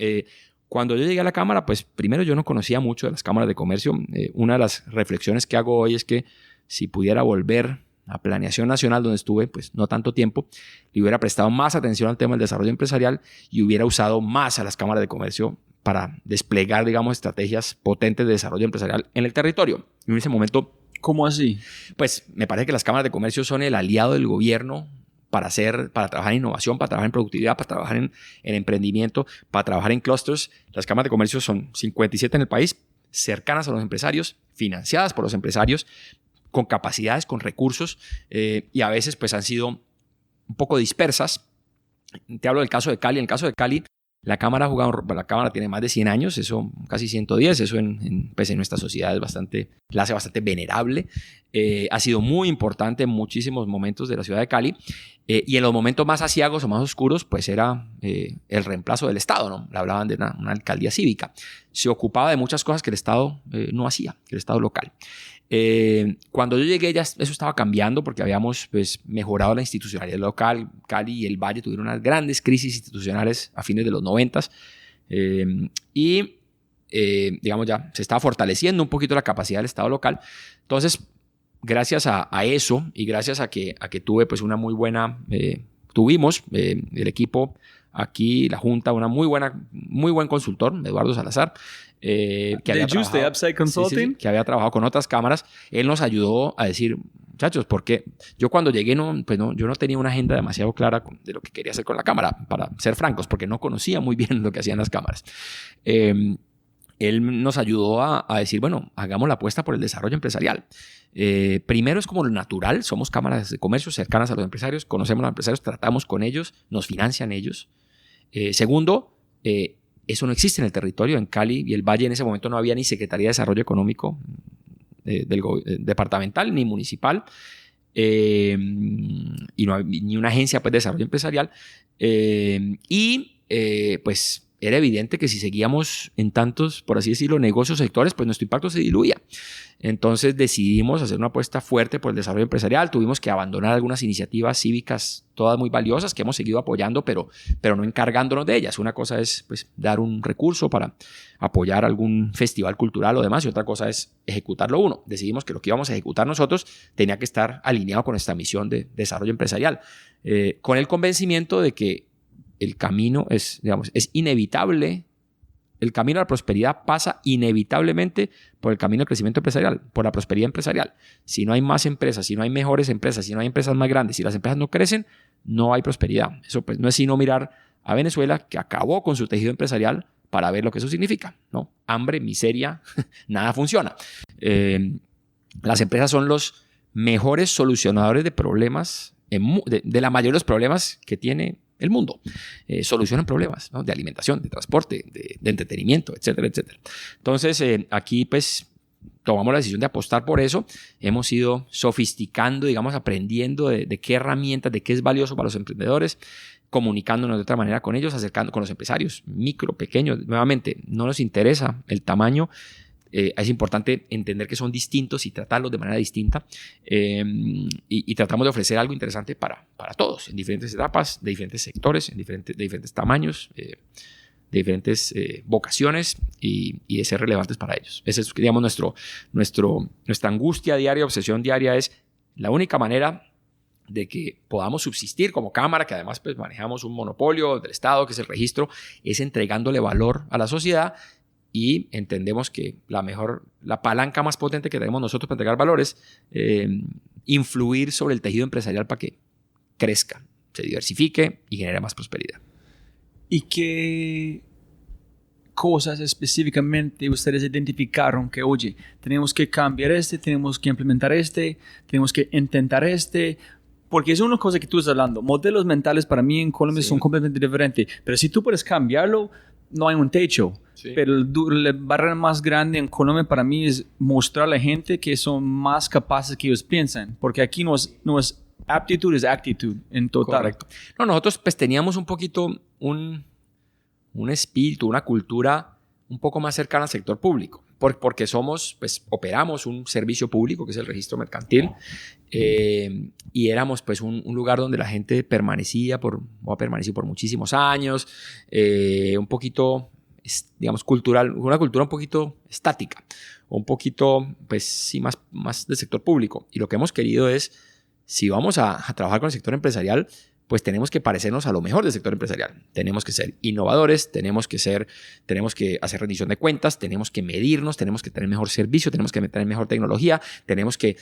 Cuando yo llegué a la Cámara, pues primero yo no conocía mucho de las cámaras de comercio. Una de las reflexiones que hago hoy es que si pudiera volver a Planeación Nacional, donde estuve pues no tanto tiempo, le hubiera prestado más atención al tema del desarrollo empresarial y hubiera usado más a las cámaras de comercio para desplegar, digamos, estrategias potentes de desarrollo empresarial en el territorio. Y en ese momento... ¿Cómo así? Pues me parece que las cámaras de comercio son el aliado del gobierno para trabajar en innovación, para trabajar en productividad, para trabajar en emprendimiento, para trabajar en clusters. Las cámaras de comercio son 57 en el país, cercanas a los empresarios, financiadas por los empresarios, con capacidades, con recursos, y a veces pues han sido un poco dispersas. Te hablo del caso de Cali. En el caso de Cali, la Cámara tiene más de 100 años, eso casi 110, eso en nuestra sociedad la hace bastante venerable. Ha sido muy importante en muchísimos momentos de la ciudad de Cali, y en los momentos más aciagos o más oscuros, pues era el reemplazo del Estado, ¿no? Hablaban de una alcaldía cívica. se ocupaba de muchas cosas que el Estado no hacía, que el Estado local. Cuando yo llegué ya eso estaba cambiando porque habíamos pues, mejorado la institucionalidad local. Cali y el Valle tuvieron unas grandes crisis institucionales a fines de los 90s digamos ya se estaba fortaleciendo un poquito la capacidad del Estado local. Entonces, gracias a eso y gracias a que tuve pues una muy buena, tuvimos el equipo aquí, la Junta, muy buen consultor, Eduardo Salazar, que había trabajado, Upside Consulting? que había trabajado con otras cámaras. Él nos ayudó a decir, muchachos, porque yo cuando llegué yo no tenía una agenda demasiado clara de lo que quería hacer con la cámara, para ser francos, porque no conocía muy bien lo que hacían las cámaras. Él nos ayudó a decir, bueno, hagamos la apuesta por el desarrollo empresarial. Primero es como lo natural, somos cámaras de comercio cercanas a los empresarios, conocemos a los empresarios, tratamos con ellos, nos financian ellos. Segundo, eso no existe en el territorio. En Cali y el Valle en ese momento no había ni Secretaría de Desarrollo Económico departamental ni municipal, y no había ni una agencia pues, de desarrollo empresarial. Pues era evidente que si seguíamos en tantos, por así decirlo, negocios sectores, pues nuestro impacto se diluía. Entonces decidimos hacer una apuesta fuerte por el desarrollo empresarial. Tuvimos que abandonar algunas iniciativas cívicas, todas muy valiosas, que hemos seguido apoyando, pero no encargándonos de ellas. Una cosa es pues, dar un recurso para apoyar algún festival cultural o demás, y otra cosa es ejecutarlo uno. Decidimos que lo que íbamos a ejecutar nosotros tenía que estar alineado con esta misión de desarrollo empresarial, con el convencimiento de que el camino es inevitable. El camino a la prosperidad pasa inevitablemente por el camino del crecimiento empresarial, por la prosperidad empresarial. Si no hay más empresas, si no hay mejores empresas, si no hay empresas más grandes, si las empresas no crecen, no hay prosperidad. Eso pues no es sino mirar a Venezuela, que acabó con su tejido empresarial, para ver lo que eso significa, ¿no? Hambre, miseria, nada funciona. Las empresas son los mejores solucionadores de problemas, de la mayoría de los problemas que tiene el mundo. Solucionan problemas, ¿no? De alimentación, de transporte, de entretenimiento, etcétera, etcétera. Entonces, aquí pues tomamos la decisión de apostar por eso. Hemos ido sofisticando, digamos, aprendiendo de qué herramientas, de qué es valioso para los emprendedores, comunicándonos de otra manera con ellos, acercando con los empresarios, micro, pequeños. Nuevamente, no nos interesa el tamaño. Es importante entender que son distintos y tratarlos de manera distinta, y tratamos de ofrecer algo interesante para todos, en diferentes etapas, de diferentes sectores, de diferentes tamaños, de diferentes vocaciones, y de ser relevantes para ellos. Esa es, digamos, nuestra angustia diaria, obsesión diaria, es la única manera de que podamos subsistir como cámara, que además pues, manejamos un monopolio del Estado, que es el registro, es entregándole valor a la sociedad. Y entendemos que la palanca más potente que tenemos nosotros para entregar valores, influir sobre el tejido empresarial para que crezca, se diversifique y genere más prosperidad. ¿Y qué cosas específicamente ustedes identificaron que, oye, tenemos que cambiar tenemos que implementar tenemos que intentar Porque es una cosa que tú estás hablando. Modelos mentales para mí en Colombia son completamente diferentes. Pero si tú puedes cambiarlo, no hay un techo. Sí. Pero la barrera más grande en Colombia para mí es mostrar a la gente que son más capaces que ellos piensan. Porque aquí no es aptitud, es actitud en total. Correcto. No, nosotros pues teníamos un poquito un espíritu, una cultura un poco más cercana al sector público. Porque operamos un servicio público que es el registro mercantil, y éramos pues un lugar donde la gente ha permanecido por muchísimos años, un poquito, digamos, cultural, una cultura un poquito estática, un poquito, pues sí, más del sector público. Y lo que hemos querido es, si vamos a trabajar con el sector empresarial, pues tenemos que parecernos a lo mejor del sector empresarial. Tenemos que ser innovadores, tenemos que hacer rendición de cuentas, tenemos que medirnos, tenemos que tener mejor servicio, tenemos que tener mejor tecnología, tenemos que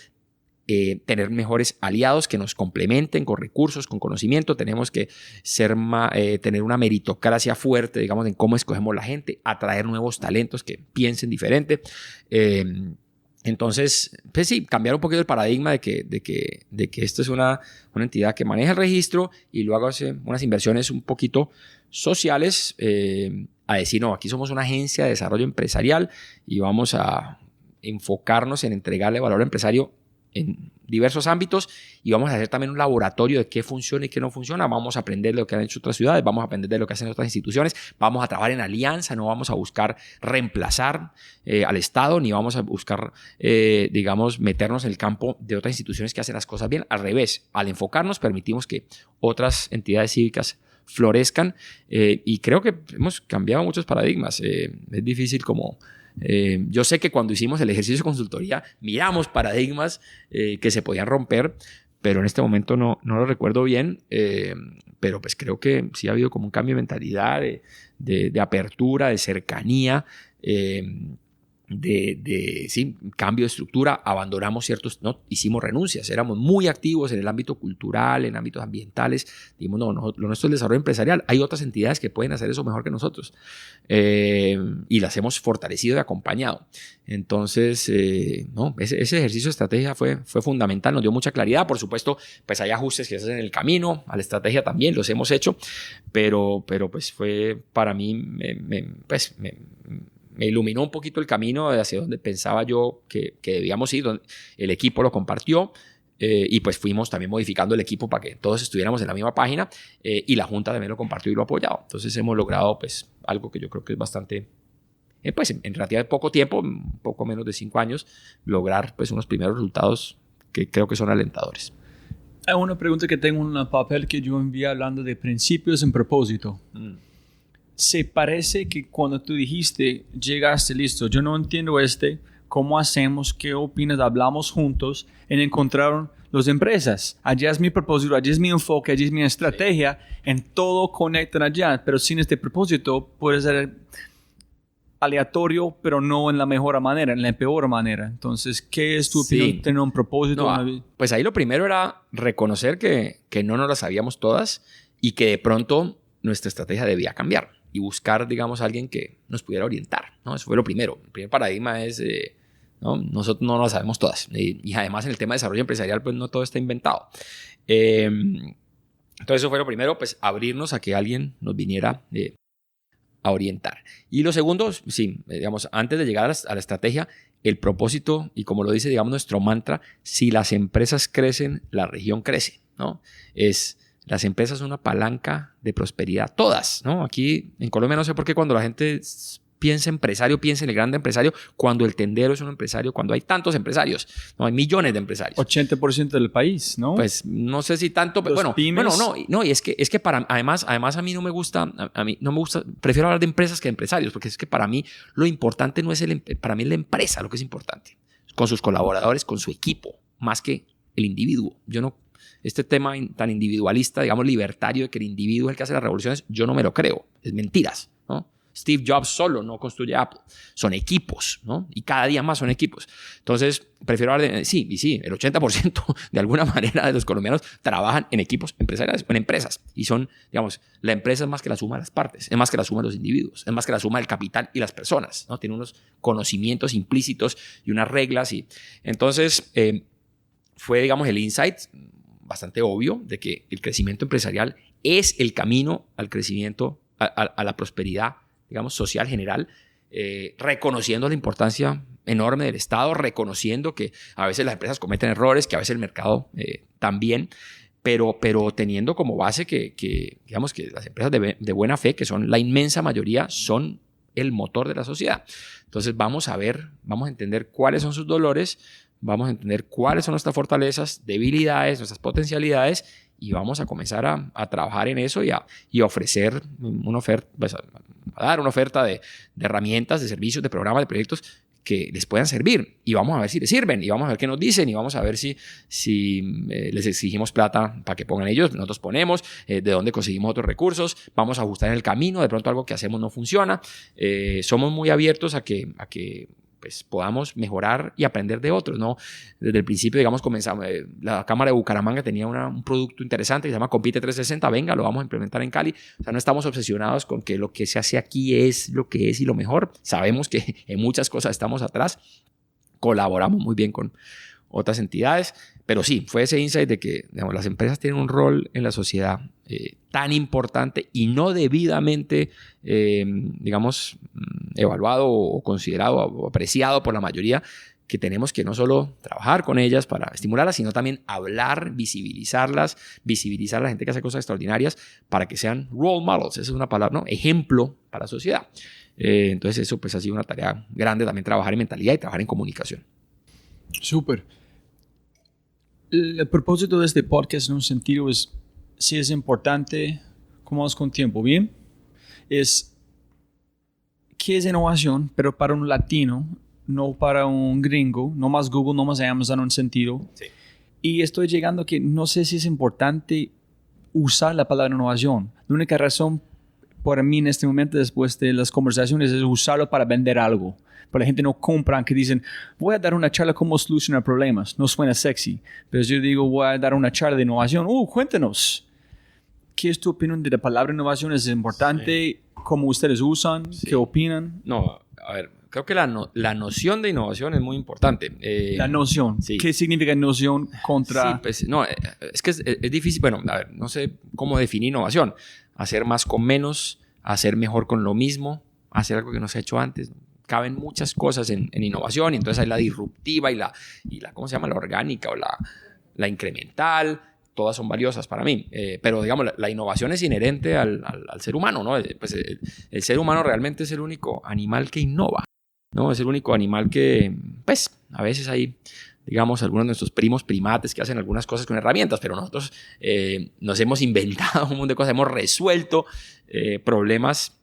tener mejores aliados que nos complementen con recursos, con conocimiento, tenemos que tener una meritocracia fuerte, digamos, en cómo escogemos la gente, atraer nuevos talentos que piensen diferente. Entonces, pues sí, cambiar un poquito el paradigma de que esto es una entidad que maneja el registro y luego hace unas inversiones un poquito sociales, a decir, no, aquí somos una agencia de desarrollo empresarial y vamos a enfocarnos en entregarle valor al empresario en diversos ámbitos y vamos a hacer también un laboratorio de qué funciona y qué no funciona. Vamos a aprender de lo que han hecho otras ciudades, vamos a aprender de lo que hacen otras instituciones, vamos a trabajar en alianza, no vamos a buscar reemplazar al Estado ni vamos a buscar, digamos, meternos en el campo de otras instituciones que hacen las cosas bien. Al revés, al enfocarnos permitimos que otras entidades cívicas florezcan y creo que hemos cambiado muchos paradigmas. Es difícil como... yo sé que cuando hicimos el ejercicio de consultoría miramos paradigmas que se podían romper, pero en este momento no lo recuerdo bien, pero pues creo que sí ha habido como un cambio de mentalidad, de apertura, de cercanía, sí, cambio de estructura. Abandonamos ciertos, no, hicimos renuncias, éramos muy activos en el ámbito cultural, en ámbitos ambientales, dijimos no, lo nuestro es el desarrollo empresarial, hay otras entidades que pueden hacer eso mejor que nosotros y las hemos fortalecido y acompañado. Entonces no, ese ejercicio de estrategia fue fundamental, nos dio mucha claridad. Por supuesto, pues hay ajustes que se hacen en el camino, a la estrategia también los hemos hecho, pero pues fue para mí me iluminó un poquito el camino hacia donde pensaba yo que debíamos ir. El equipo lo compartió y pues fuimos también modificando el equipo para que todos estuviéramos en la misma página y la Junta también lo compartió y lo ha apoyado. Entonces hemos logrado pues algo que yo creo que es bastante, pues en relativamente poco tiempo, un poco menos de 5 años, lograr pues unos primeros resultados que creo que son alentadores. Hay una pregunta que tengo en un papel que yo envié hablando de principios en propósito. Se parece que cuando tú dijiste, llegaste, listo, yo no entiendo ¿cómo hacemos? ¿Qué opinas? Hablamos juntos en encontrar las empresas. Allá es mi propósito, allá es mi enfoque, allá es mi estrategia, en todo conectan allá, pero sin este propósito puede ser aleatorio, pero no en la mejor manera, en la peor manera. Entonces, ¿qué es tu opinión? ¿Tener un propósito? Pues ahí lo primero era reconocer que no nos las sabíamos todas y que de pronto nuestra estrategia debía cambiar y buscar, digamos, a alguien que nos pudiera orientar, ¿no? Eso fue lo primero. El primer paradigma es, ¿no? Nosotros no las sabemos todas. Y además en el tema de desarrollo empresarial, pues no todo está inventado. Entonces eso fue lo primero, pues abrirnos a que alguien nos viniera a orientar. Y lo segundo, sí, digamos, antes de llegar a la estrategia, el propósito, y como lo dice, digamos, nuestro mantra, si las empresas crecen, la región crece, ¿no? Las empresas son una palanca de prosperidad, todas, ¿no? Aquí en Colombia no sé por qué cuando la gente piensa empresario, piensa en el grande empresario, cuando el tendero es un empresario, cuando hay tantos empresarios, no hay millones de empresarios. 80% del país, ¿no? Pues no sé si tanto, pero bueno, no, y es que además a mí no me gusta, prefiero hablar de empresas que de empresarios, porque es que para mí lo importante no es para mí es la empresa lo que es importante, con sus colaboradores, con su equipo, más que el individuo. Este tema tan individualista, digamos, libertario, de que el individuo es el que hace las revoluciones, yo no me lo creo. Es mentiras, ¿no? Steve Jobs solo no construye Apple. Son equipos, ¿no? Y cada día más son equipos. Entonces, prefiero hablar de... Sí, el 80% de alguna manera de los colombianos trabajan en equipos empresariales, en empresas. Y son, digamos, la empresa es más que la suma de las partes, es más que la suma de los individuos, es más que la suma del capital y las personas, ¿no? Tiene unos conocimientos implícitos y unas reglas. Entonces, fue, digamos, el insight bastante obvio de que el crecimiento empresarial es el camino al crecimiento, a la prosperidad, digamos, social general, reconociendo la importancia enorme del Estado, reconociendo que a veces las empresas cometen errores, que a veces el mercado también, pero teniendo como base que digamos que las empresas de buena fe, que son la inmensa mayoría, son el motor de la sociedad. Entonces vamos a entender cuáles son sus dolores, vamos a entender cuáles son nuestras fortalezas, debilidades, nuestras potencialidades y vamos a comenzar a trabajar en eso y a ofrecer una oferta, pues a dar una oferta de herramientas, de servicios, de programas, de proyectos que les puedan servir y vamos a ver si les sirven y vamos a ver qué nos dicen y vamos a ver si les exigimos plata para que pongan ellos, nosotros ponemos, de dónde conseguimos otros recursos, vamos a ajustar en el camino, de pronto algo que hacemos no funciona, somos muy abiertos a que pues podamos mejorar y aprender de otros, ¿no? Desde el principio, digamos, comenzamos, la Cámara de Bucaramanga tenía un producto interesante que se llama Compite 360, venga, lo vamos a implementar en Cali. O sea, no estamos obsesionados con que lo que se hace aquí es lo que es y lo mejor. Sabemos que en muchas cosas estamos atrás, colaboramos muy bien con otras entidades, pero sí, fue ese insight de que digamos, las empresas tienen un rol en la sociedad tan importante y no debidamente, digamos, evaluado o considerado o apreciado por la mayoría, que tenemos que no solo trabajar con ellas para estimularlas, sino también hablar, visibilizarlas, visibilizar a la gente que hace cosas extraordinarias para que sean role models, esa es una palabra, ¿no? Ejemplo para la sociedad. Entonces eso pues ha sido una tarea grande también, trabajar en mentalidad y trabajar en comunicación. Súper. El propósito de este podcast en un sentido es, si es importante, como vamos con tiempo, ¿bien? Es, ¿qué es innovación? Pero para un latino, no para un gringo, no más Google, no más Amazon en un sentido. Sí. Y estoy llegando a que no sé si es importante usar la palabra innovación. La única razón para mí en este momento, después de las conversaciones, es usarlo para vender algo. Pero la gente no compra, que dicen, voy a dar una charla cómo solucionar problemas. No suena sexy. Pero yo digo, voy a dar una charla de innovación. Cuéntanos. ¿Qué es tu opinión de la palabra innovación? ¿Es importante? Sí. ¿Cómo ustedes usan? Sí. ¿Qué opinan? No, a ver, creo que la noción de innovación es muy importante. La noción. Sí. ¿Qué significa noción contra...? Sí, pues no, es que es difícil. Bueno, a ver, no sé cómo definir innovación. Hacer más con menos, hacer mejor con lo mismo, hacer algo que no se ha hecho antes. Caben muchas cosas en innovación, y entonces hay la disruptiva y la ¿cómo se llama? La orgánica o la incremental. Todas son valiosas para mí, pero digamos, la innovación es inherente al ser humano, ¿no? Pues el ser humano realmente es el único animal que innova, ¿no? Es el único animal que, pues, a veces hay, digamos, algunos de nuestros primos primates que hacen algunas cosas con herramientas, pero nosotros nos hemos inventado un montón de cosas, hemos resuelto problemas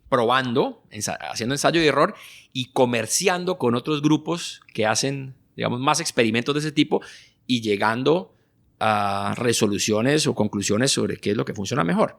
probando, haciendo ensayo y error y comerciando con otros grupos que hacen, digamos, más experimentos de ese tipo y llegando a resoluciones o conclusiones sobre qué es lo que funciona mejor.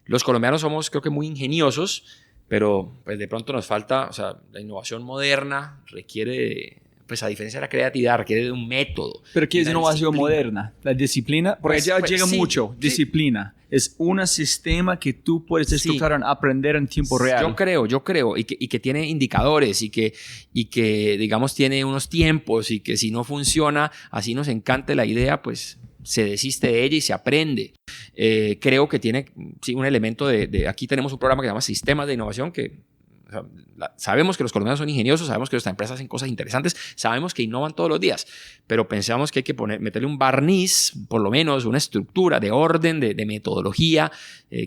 Los colombianos somos, creo que, muy ingeniosos, pero pues de pronto nos falta, o sea, la innovación moderna requiere, pues a diferencia de la creatividad, requiere de un método. ¿Pero qué es innovación moderna? ¿La disciplina? Porque ya llega sí, mucho, disciplina. Sí. Es un sistema que tú puedes estructurar, aprender en tiempo real. Yo creo, y que tiene indicadores y que, digamos, tiene unos tiempos y que si no funciona, así nos encante la idea, pues se desiste de ella y se aprende. Creo que tiene un elemento de... Aquí tenemos un programa que se llama Sistemas de Innovación que... O sea, sabemos que los colombianos son ingeniosos, sabemos que nuestras empresas hacen cosas interesantes, sabemos que innovan todos los días, pero pensamos que hay que meterle un barniz, por lo menos una estructura de orden, de metodología,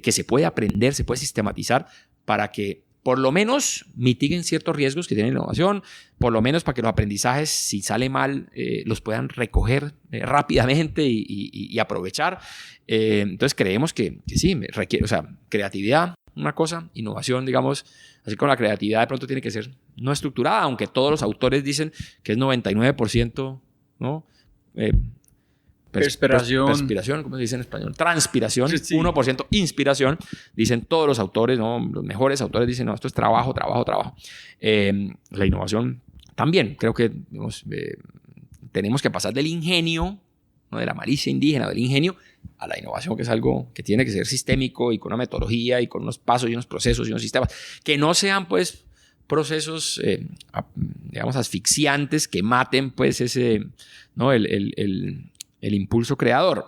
que se puede aprender, se puede sistematizar para que por lo menos mitiguen ciertos riesgos que tiene la innovación, por lo menos para que los aprendizajes, si sale mal, los puedan recoger rápidamente y aprovechar. Entonces creemos que sí, requiere, o sea, creatividad, una cosa, innovación, digamos, así como la creatividad de pronto tiene que ser no estructurada, aunque todos los autores dicen que es 99%, ¿no? Perspiración, ¿cómo se dice en español? Transpiración, sí. 1% inspiración, dicen todos los autores, ¿no? Los mejores autores dicen, no, esto es trabajo. La innovación también, creo que digamos, tenemos que pasar del ingenio, ¿no? De la malicia indígena, del ingenio, a la innovación, que es algo que tiene que ser sistémico y con una metodología y con unos pasos y unos procesos y unos sistemas, que no sean, pues, procesos, digamos, asfixiantes que maten, pues, ese, ¿no? el impulso creador,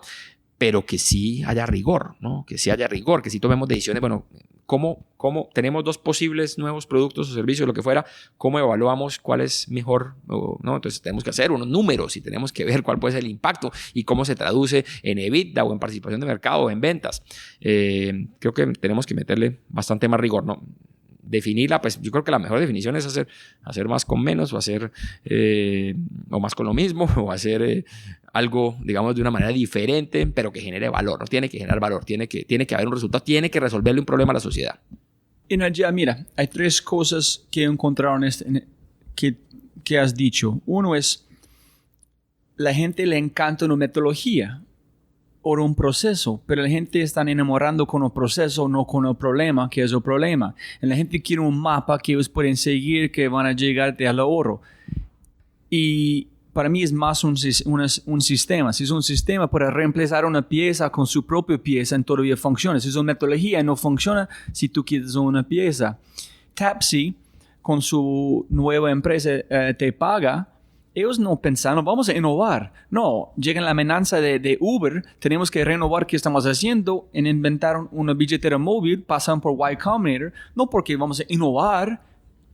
pero que sí haya rigor, ¿no? Que sí haya rigor, que sí tomemos decisiones, bueno, ¿cómo tenemos dos posibles nuevos productos o servicios, lo que fuera, cómo evaluamos cuál es mejor, ¿no? Entonces tenemos que hacer unos números y tenemos que ver cuál puede ser el impacto y cómo se traduce en EBITDA o en participación de mercado o en ventas. Creo que tenemos que meterle bastante más rigor, ¿no? Definirla, pues yo creo que la mejor definición es hacer más con menos o hacer o más con lo mismo o hacer algo, digamos, de una manera diferente, pero que genere valor. No tiene que generar valor, tiene que haber un resultado, tiene que resolverle un problema a la sociedad. En allá, mira, hay tres cosas que encontraron que has dicho. Uno es, la gente le encanta una metodología o un proceso, pero la gente está enamorando con el proceso, no con el problema, que es el problema. Y la gente quiere un mapa que ellos pueden seguir, que van a llegar al oro. Y para mí es más un sistema. Si es un sistema para reemplazar una pieza con su propia pieza, todavía funciona. Si es una metodología, no funciona si tú quieres una pieza. Tapsi, con su nueva empresa, te paga ellos no pensaron, vamos a innovar. No, llega la amenaza de Uber, tenemos que renovar qué estamos haciendo, y inventaron una billetera móvil, pasan por Y Combinator, no porque vamos a innovar.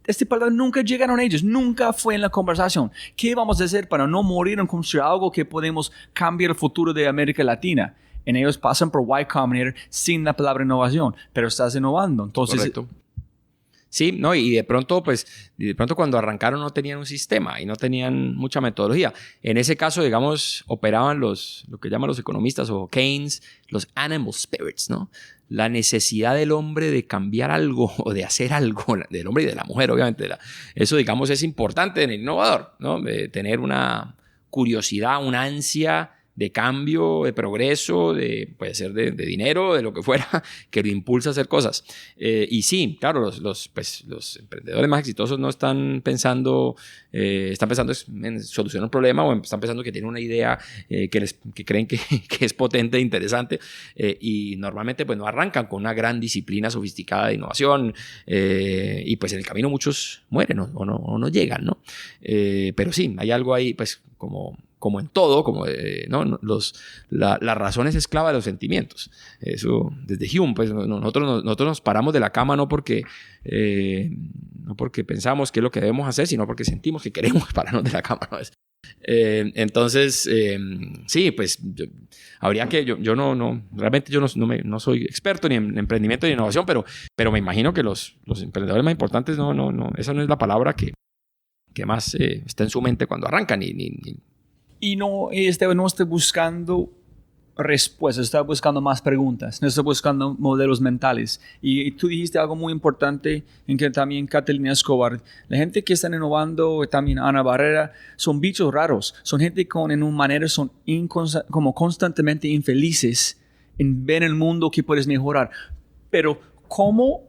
Este palabra nunca llegaron a ellos, nunca fue en la conversación. ¿Qué vamos a hacer para no morir en construir algo que podemos cambiar el futuro de América Latina? En ellos pasan por Y Combinator sin la palabra innovación, pero estás innovando. Entonces, correcto. Sí, no, y de pronto cuando arrancaron no tenían un sistema y no tenían mucha metodología. En ese caso, digamos, operaban lo que llaman los economistas o Keynes, los animal spirits, ¿no? La necesidad del hombre de cambiar algo o de hacer algo, del hombre y de la mujer, obviamente. Eso, digamos, es importante en el innovador, ¿no? De tener una curiosidad, una ansia de cambio, de progreso, puede ser de dinero, de lo que fuera, que lo impulsa a hacer cosas. Y sí, claro, los emprendedores más exitosos no están pensando, están pensando en solucionar un problema o están pensando que tienen una idea que creen que es potente e interesante, y normalmente pues no arrancan con una gran disciplina sofisticada de innovación, y pues en el camino muchos mueren o no llegan, ¿no? Pero sí, hay algo ahí pues como en todo, ¿no? La razón es esclava de los sentimientos. Eso, desde Hume, pues nosotros nos paramos de la cama no porque pensamos que es lo que debemos hacer, sino porque sentimos que queremos pararnos de la cama, ¿no? Entonces, sí, pues habría que, yo realmente yo no soy experto ni en emprendimiento ni en innovación, pero me imagino que los emprendedores más importantes, esa no es la palabra que más está en su mente cuando arrancan y no estoy buscando respuestas, estoy buscando más preguntas, no estoy buscando modelos mentales. Y tú dijiste algo muy importante en que también Catalina Escobar, la gente que está innovando, también Ana Barrera, son bichos raros, son gente que en una manera son como constantemente infelices en ver el mundo que puedes mejorar. Pero ¿cómo?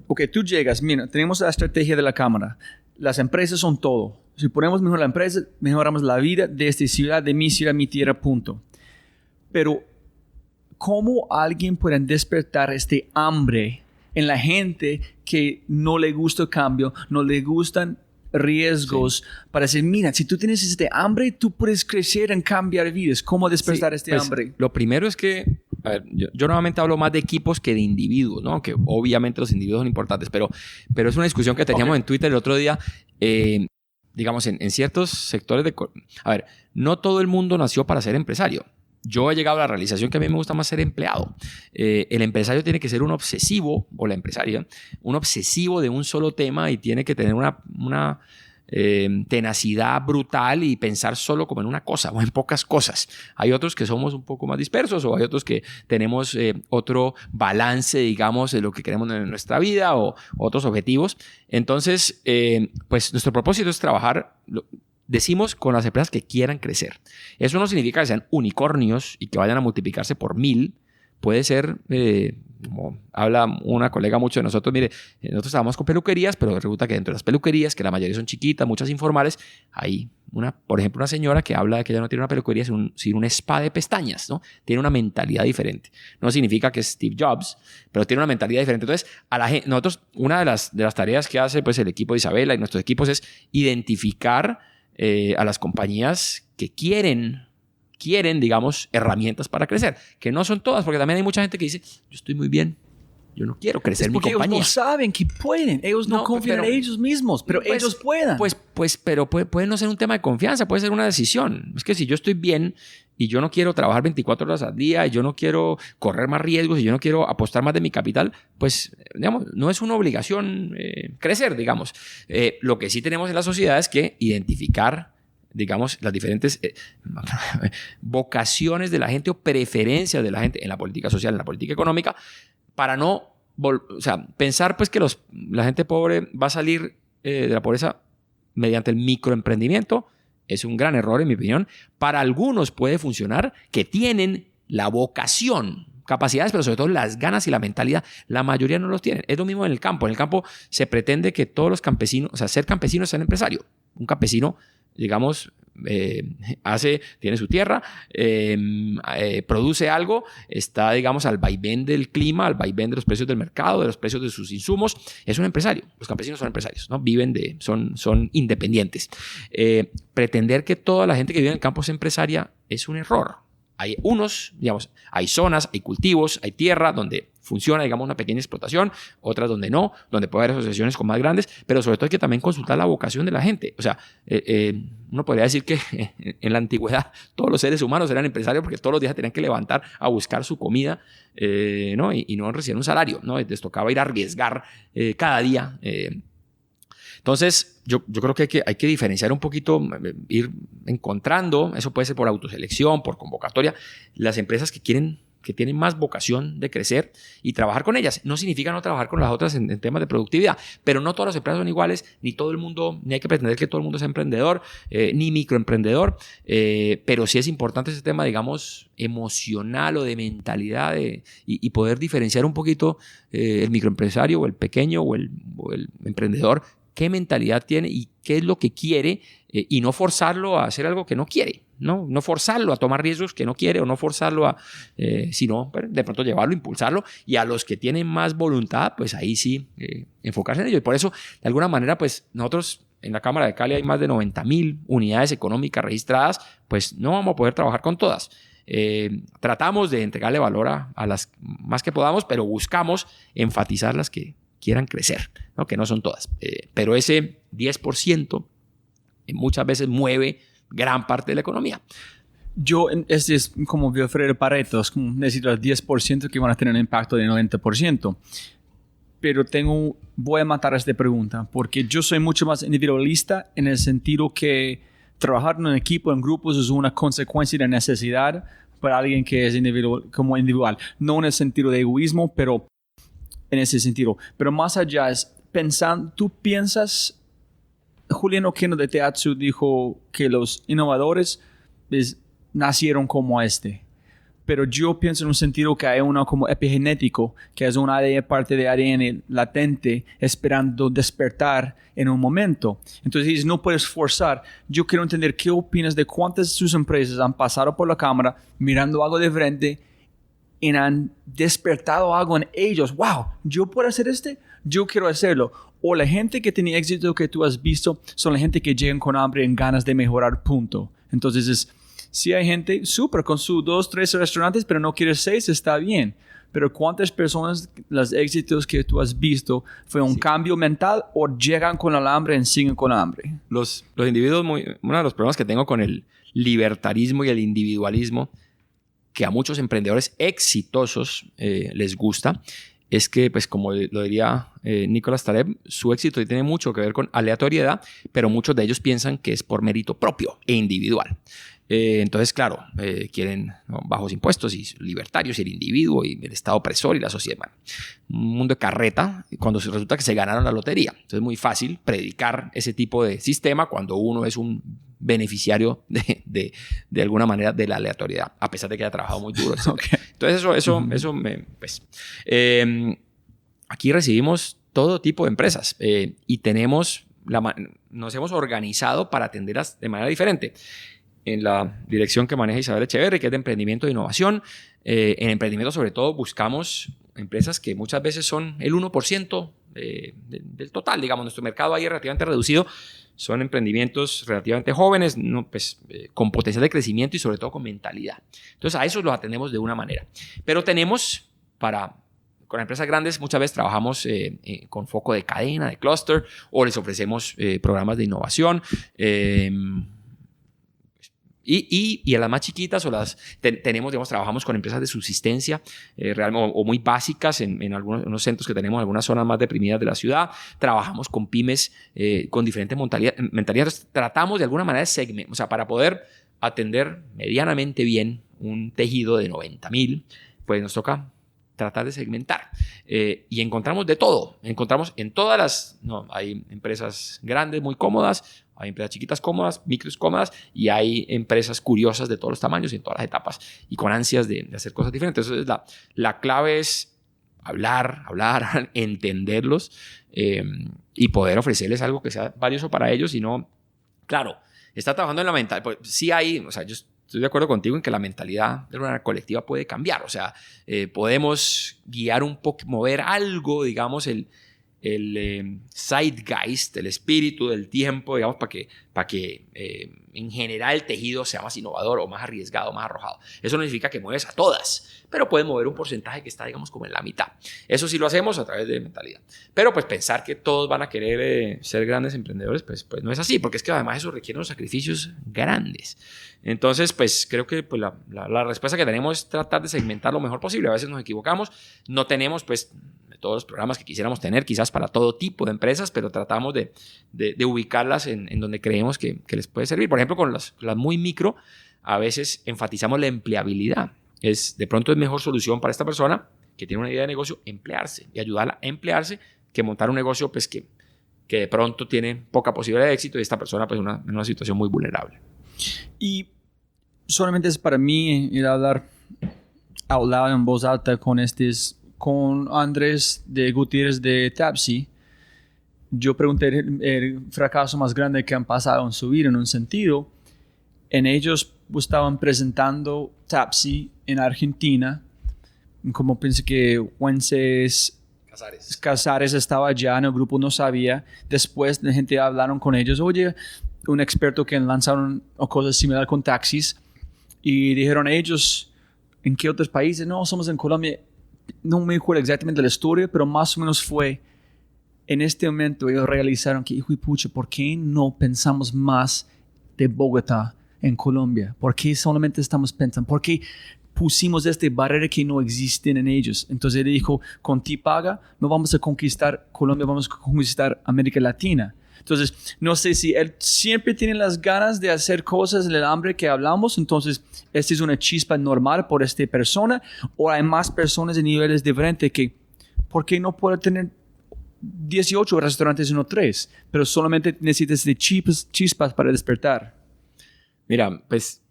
Ok, tú llegas, mira, tenemos la estrategia de la cámara, las empresas son todo. Si ponemos mejor la empresa, mejoramos la vida de esta ciudad, de mi ciudad, mi tierra, punto. Pero, ¿cómo alguien puede despertar este hambre en la gente que no le gusta el cambio, no le gustan riesgos, para decir, mira, si tú tienes este hambre, tú puedes crecer en cambiar vidas? ¿Cómo despertar este hambre? Lo primero es que, a ver, yo normalmente hablo más de equipos que de individuos, ¿no? Que obviamente los individuos son importantes, pero es una discusión que teníamos en Twitter el otro día. Digamos, en ciertos sectores a ver, no todo el mundo nació para ser empresario. Yo he llegado a la realización que a mí me gusta más ser empleado. El empresario tiene que ser un obsesivo, o la empresaria, un obsesivo de un solo tema y tiene que tener una tenacidad brutal y pensar solo como en una cosa o en pocas cosas. Hay otros que somos un poco más dispersos o hay otros que tenemos otro balance, digamos, de lo que queremos en nuestra vida o otros objetivos. Entonces, pues nuestro propósito es trabajar, decimos, con las empresas que quieran crecer. Eso no significa que sean unicornios y que vayan a multiplicarse por 1000. Puede ser, como habla una colega mucho de nosotros, mire, nosotros trabajamos con peluquerías, pero resulta que dentro de las peluquerías, que la mayoría son chiquitas, muchas informales, hay por ejemplo, una señora que habla de que ella no tiene una peluquería sino un spa de pestañas, ¿no? Tiene una mentalidad diferente. No significa que es Steve Jobs, pero tiene una mentalidad diferente. Entonces, nosotros, una de las tareas que hace pues, el equipo de Isabela y nuestros equipos es identificar a las compañías que quieren, digamos, herramientas para crecer. Que no son todas, porque también hay mucha gente que dice, yo estoy muy bien, yo no quiero crecer mi compañía. Ellos no saben que pueden, ellos no confían en ellos mismos, pero pues, ellos puedan. Pero puede no ser un tema de confianza, puede ser una decisión. Es que si yo estoy bien y yo no quiero trabajar 24 horas al día y yo no quiero correr más riesgos y yo no quiero apostar más de mi capital, pues, digamos, no es una obligación crecer, digamos. Lo que sí tenemos en la sociedad es que identificar, digamos, las diferentes vocaciones de la gente o preferencias de la gente en la política social, en la política económica, para no pensar pues que la gente pobre va a salir de la pobreza mediante el microemprendimiento es un gran error en mi opinión. Para algunos puede funcionar que tienen la vocación, capacidades, pero sobre todo las ganas y la mentalidad. La mayoría no los tienen. Es lo mismo en el campo. En el campo se pretende que todos los campesinos, ser campesino es ser empresario. Un campesino, digamos, tiene su tierra, produce algo, está, digamos, al vaivén del clima, al vaivén de los precios del mercado, de los precios de sus insumos. Es un empresario. Los campesinos son empresarios, ¿no? Son independientes. Pretender que toda la gente que vive en el campo es empresaria es un error. Hay digamos, hay zonas, hay cultivos, hay tierra donde funciona, digamos, una pequeña explotación, otras donde no, donde puede haber asociaciones con más grandes, pero sobre todo hay que también consultar la vocación de la gente. O sea, uno podría decir que en la antigüedad todos los seres humanos eran empresarios porque todos los días tenían que levantar a buscar su comida, ¿no? Y no recibían un salario, ¿no? Les tocaba ir a arriesgar cada día. Entonces, yo creo que hay que diferenciar un poquito, ir encontrando, eso puede ser por autoselección, por convocatoria, las empresas que tienen más vocación de crecer y trabajar con ellas. No significa no trabajar con las otras en temas de productividad, pero no todas las empresas son iguales, ni todo el mundo, ni hay que pretender que todo el mundo sea emprendedor, ni microemprendedor, pero sí es importante ese tema, digamos, emocional o de mentalidad y poder diferenciar un poquito el microempresario o el pequeño o el emprendedor, qué mentalidad tiene y qué es lo que quiere, y no forzarlo a hacer algo que no quiere, no forzarlo a tomar riesgos que no quiere, o no forzarlo sino de pronto llevarlo, impulsarlo, y a los que tienen más voluntad, pues ahí sí enfocarse en ello. Y por eso, de alguna manera, pues nosotros en la Cámara de Cali hay más de 90,000 unidades económicas registradas, pues no vamos a poder trabajar con todas. Tratamos de entregarle valor a las más que podamos, pero buscamos enfatizar las que quieran crecer, ¿no? Que no son todas. Pero ese 10% muchas veces mueve gran parte de la economía. Este es como Wilfredo Pareto, es como necesito el 10% que van a tener un impacto del 90%. Pero voy a matar esta pregunta, porque yo soy mucho más individualista en el sentido que trabajar en un equipo, en grupos, es una consecuencia de necesidad para alguien que es individual. No en el sentido de egoísmo, pero en ese sentido. Pero más allá es tú piensas, Julián Oquendo de Teatsu dijo que los innovadores nacieron como pero yo pienso en un sentido que hay uno como epigenético, que es una parte de ADN latente esperando despertar en un momento. Entonces no puedes forzar. Yo quiero entender qué opinas de cuántas de sus empresas han pasado por la cámara mirando algo de frente y han despertado algo en ellos. ¡Wow! ¿Yo puedo hacer yo quiero hacerlo. O la gente que tiene éxito que tú has visto son la gente que llegan con hambre y ganas de mejorar, punto. Entonces, si hay gente súper con sus 2, 3 restaurantes, pero no quiere 6, está bien. Pero ¿cuántas personas, los éxitos que tú has visto, fue un cambio mental o llegan con el hambre y siguen con hambre? Los individuos, uno de los problemas que tengo con el libertarismo y el individualismo, que a muchos emprendedores exitosos les gusta, es que, pues como lo diría Nicolás Taleb, su éxito tiene mucho que ver con aleatoriedad, pero muchos de ellos piensan que es por mérito propio e individual. Entonces, claro, quieren, ¿no?, bajos impuestos y libertarios y el individuo y el Estado opresor y la sociedad. Bueno, un mundo de carreta cuando resulta que se ganaron la lotería. Entonces es muy fácil predicar ese tipo de sistema cuando uno es un beneficiario de alguna manera de la aleatoriedad, a pesar de que haya trabajado muy duro. Okay. Entonces aquí recibimos todo tipo de empresas y nos hemos organizado para atenderlas de manera diferente. En la dirección que maneja Isabel Echeverri, que es de emprendimiento e innovación, en emprendimiento sobre todo buscamos empresas que muchas veces son el 1% del total. Digamos, nuestro mercado ahí es relativamente reducido. Son emprendimientos relativamente jóvenes, con potencial de crecimiento y sobre todo con mentalidad. Entonces a esos los atendemos de una manera. Pero tenemos con empresas grandes muchas veces trabajamos con foco de cadena, de clúster, o les ofrecemos programas de innovación. Y a las más chiquitas trabajamos con empresas de subsistencia o muy básicas en algunos centros que tenemos en algunas zonas más deprimidas de la ciudad. Trabajamos con pymes con diferentes mentalidades. Tratamos de alguna manera para poder atender medianamente bien un tejido de 90,000, pues nos toca tratar de segmentar. Y encontramos de todo. Encontramos en todas hay empresas grandes muy cómodas, hay empresas chiquitas cómodas, micros cómodas, y hay empresas curiosas de todos los tamaños y en todas las etapas y con ansias de hacer cosas diferentes. Entonces la clave es hablar, entenderlos y poder ofrecerles algo que sea valioso para ellos. Y no, claro, está trabajando en la mentalidad. Pues sí hay, o sea, yo estoy de acuerdo contigo en que la mentalidad de una colectiva puede cambiar. O sea, podemos guiar un poco, mover algo, digamos, el zeitgeist, el espíritu del tiempo, digamos, para que en general el tejido sea más innovador o más arriesgado, más arrojado. Eso no significa que mueves a todas, pero puedes mover un porcentaje que está, digamos, como en la mitad. Eso sí lo hacemos a través de mentalidad. Pero pues pensar que todos van a querer ser grandes emprendedores, pues no es así, porque es que además eso requiere unos sacrificios grandes. Entonces, pues creo que pues, la respuesta que tenemos es tratar de segmentar lo mejor posible. A veces nos equivocamos, no tenemos pues todos los programas que quisiéramos tener, quizás para todo tipo de empresas, pero tratamos de ubicarlas en donde creemos que les puede servir. Por ejemplo, con las muy micro, a veces enfatizamos la empleabilidad. De pronto es mejor solución para esta persona que tiene una idea de negocio emplearse y ayudarla a emplearse que montar un negocio pues, que de pronto tiene poca posibilidad de éxito y esta persona pues, en una situación muy vulnerable. Y solamente es para mí ir a hablar out loud en voz alta con Andrés de Gutiérrez de Tapsi. Yo pregunté el fracaso más grande que han pasado en su vida en un sentido. En ellos estaban presentando Tapsi en Argentina. Como pensé que Wences Casares estaba allá, en el grupo no sabía. Después la gente hablaron con ellos. Oye, un experto que lanzaron cosas similares con taxis. Y dijeron a ellos, ¿en qué otros países? No, somos en Colombia. No me acuerdo exactamente la historia, pero más o menos fue en este momento ellos realizaron que, hijo y pucha, ¿por qué no pensamos más de Bogotá en Colombia? ¿Por qué solamente estamos pensando? ¿Por qué pusimos esta barrera que no existen en ellos? Entonces él dijo, con T-Paga no vamos a conquistar Colombia, vamos a conquistar América Latina. Entonces, no sé si él siempre tiene las ganas de hacer cosas, el hambre que hablamos. Entonces, esta es una chispa normal por esta persona. O hay más personas de niveles diferentes que, ¿por qué no puede tener 18 restaurantes y no 3? Pero solamente necesitas de chispas para despertar. Mira, pues,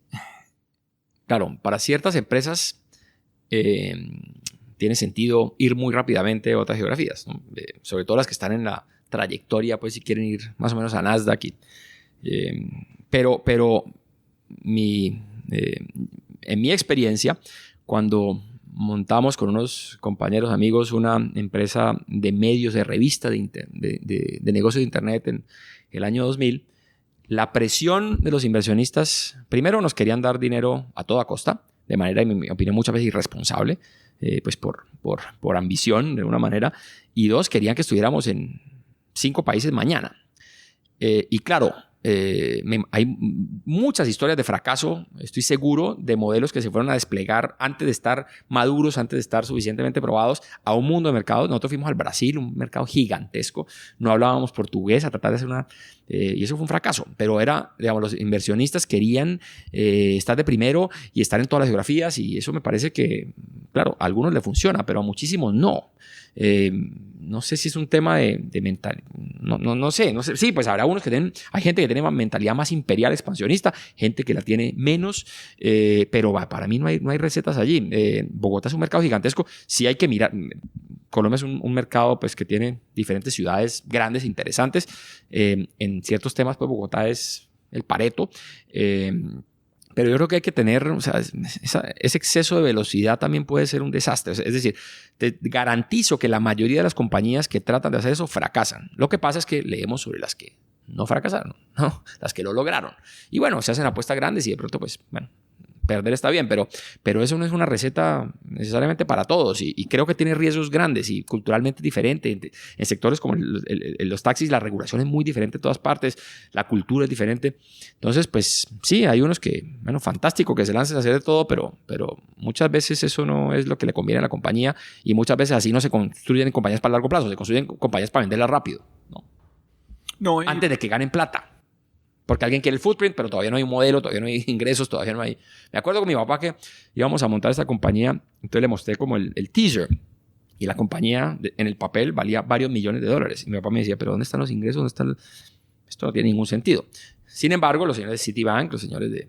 claro, para ciertas empresas tiene sentido ir muy rápidamente a otras geografías, ¿no? Sobre todo las que están en la trayectoria, pues si quieren ir más o menos a Nasdaq. Pero en mi experiencia, cuando montamos con unos compañeros, amigos, una empresa de medios, de revista de negocios de Internet en el año 2000, la presión de los inversionistas, primero nos querían dar dinero a toda costa, de manera, en mi opinión, muchas veces irresponsable, pues por ambición, de alguna manera, y dos, querían que estuviéramos en 5 países mañana. Y claro, hay muchas historias de fracaso, estoy seguro, de modelos que se fueron a desplegar antes de estar maduros, antes de estar suficientemente probados a un mundo de mercados. Nosotros fuimos al Brasil, un mercado gigantesco, no hablábamos portugués, a tratar de hacer y eso fue un fracaso, pero digamos, los inversionistas querían estar de primero y estar en todas las geografías, y eso me parece que, claro, a algunos le funciona, pero a muchísimos no. No sé si es un tema de mental, no sé, sí, pues habrá unos hay gente que tiene una mentalidad más imperial, expansionista, gente que la tiene menos, pero para mí no hay recetas allí. Bogotá es un mercado gigantesco, sí hay que mirar. Colombia es un mercado pues, que tiene diferentes ciudades grandes, interesantes. En ciertos temas, pues Bogotá es el Pareto. Pero yo creo que hay que tener, o sea, ese exceso de velocidad también puede ser un desastre. Es decir, te garantizo que la mayoría de las compañías que tratan de hacer eso fracasan. Lo que pasa es que leemos sobre las que no fracasaron, ¿no? Las que lo lograron. Y bueno, se hacen apuestas grandes y de pronto, pues, bueno, perder está bien, pero eso no es una receta necesariamente para todos, y creo que tiene riesgos grandes y culturalmente diferente. En sectores como los taxis, la regulación es muy diferente en todas partes, la cultura es diferente. Entonces, pues sí, hay unos que, bueno, fantástico que se lancen a hacer de todo, pero muchas veces eso no es lo que le conviene a la compañía, y muchas veces así no se construyen compañías para largo plazo, se construyen compañías para venderlas rápido, ¿no? Antes de que ganen plata. Porque alguien quiere el footprint, pero todavía no hay un modelo, todavía no hay ingresos, todavía no hay... Me acuerdo con mi papá que íbamos a montar esta compañía, entonces le mostré como el teaser, y la compañía en el papel valía varios millones de dólares. Y mi papá me decía, ¿pero dónde están los ingresos? Esto no tiene ningún sentido. Sin embargo, los señores de Citibank, los señores de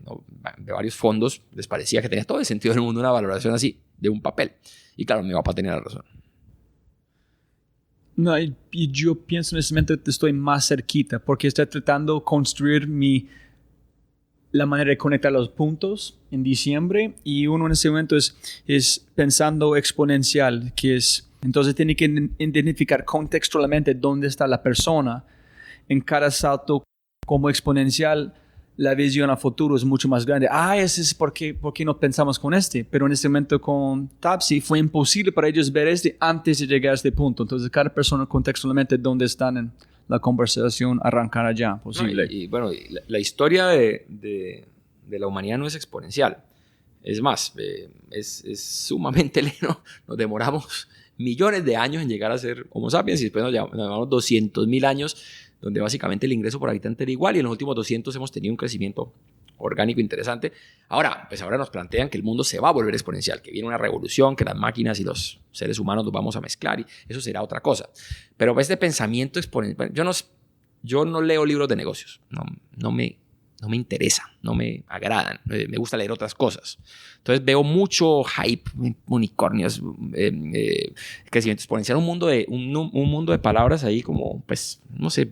varios fondos, les parecía que tenía todo el sentido del mundo una valoración así, de un papel. Y claro, mi papá tenía la razón. No, y yo pienso en ese momento que estoy más cerquita, porque estoy tratando de construir mi la manera de conectar los puntos en diciembre, y uno en ese momento es pensando exponencial, que es, entonces tiene que identificar contextualmente dónde está la persona en cada salto. Como exponencial, la visión a futuro es mucho más grande. Ese es por qué no pensamos con este. Pero en este momento con Tapsi fue imposible para ellos ver este antes de llegar a este punto. Entonces, cada persona contextualmente dónde están en la conversación arrancar allá posible. Y bueno, la historia de la humanidad no es exponencial. Es más, es sumamente lento. Nos demoramos millones de años en llegar a ser Homo sapiens y después nos llevamos 200.000 años donde básicamente el ingreso por habitante era igual y en los últimos 200 hemos tenido un crecimiento orgánico interesante. Ahora nos plantean que el mundo se va a volver exponencial, que viene una revolución, que las máquinas y los seres humanos nos vamos a mezclar y eso será otra cosa. Pero este pensamiento exponencial, yo no leo libros de negocios, no me interesa, no me agradan, me gusta leer otras cosas. Entonces veo mucho hype, unicornios, crecimiento exponencial, un mundo de palabras ahí como, pues, no sé,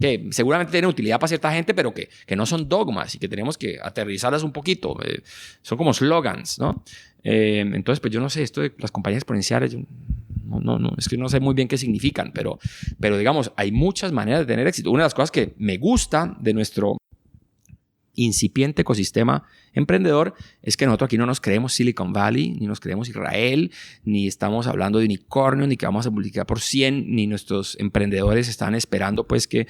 que seguramente tienen utilidad para cierta gente, pero que no son dogmas y que tenemos que aterrizarlas un poquito. Son como slogans, ¿no? Entonces, pues yo no sé, esto de las compañías exponenciales, es que no sé muy bien qué significan, pero digamos, hay muchas maneras de tener éxito. Una de las cosas que me gusta de nuestro incipiente ecosistema emprendedor es que nosotros aquí no nos creemos Silicon Valley, ni nos creemos Israel, ni estamos hablando de unicornio, ni que vamos a multiplicar por 100, ni nuestros emprendedores están esperando pues que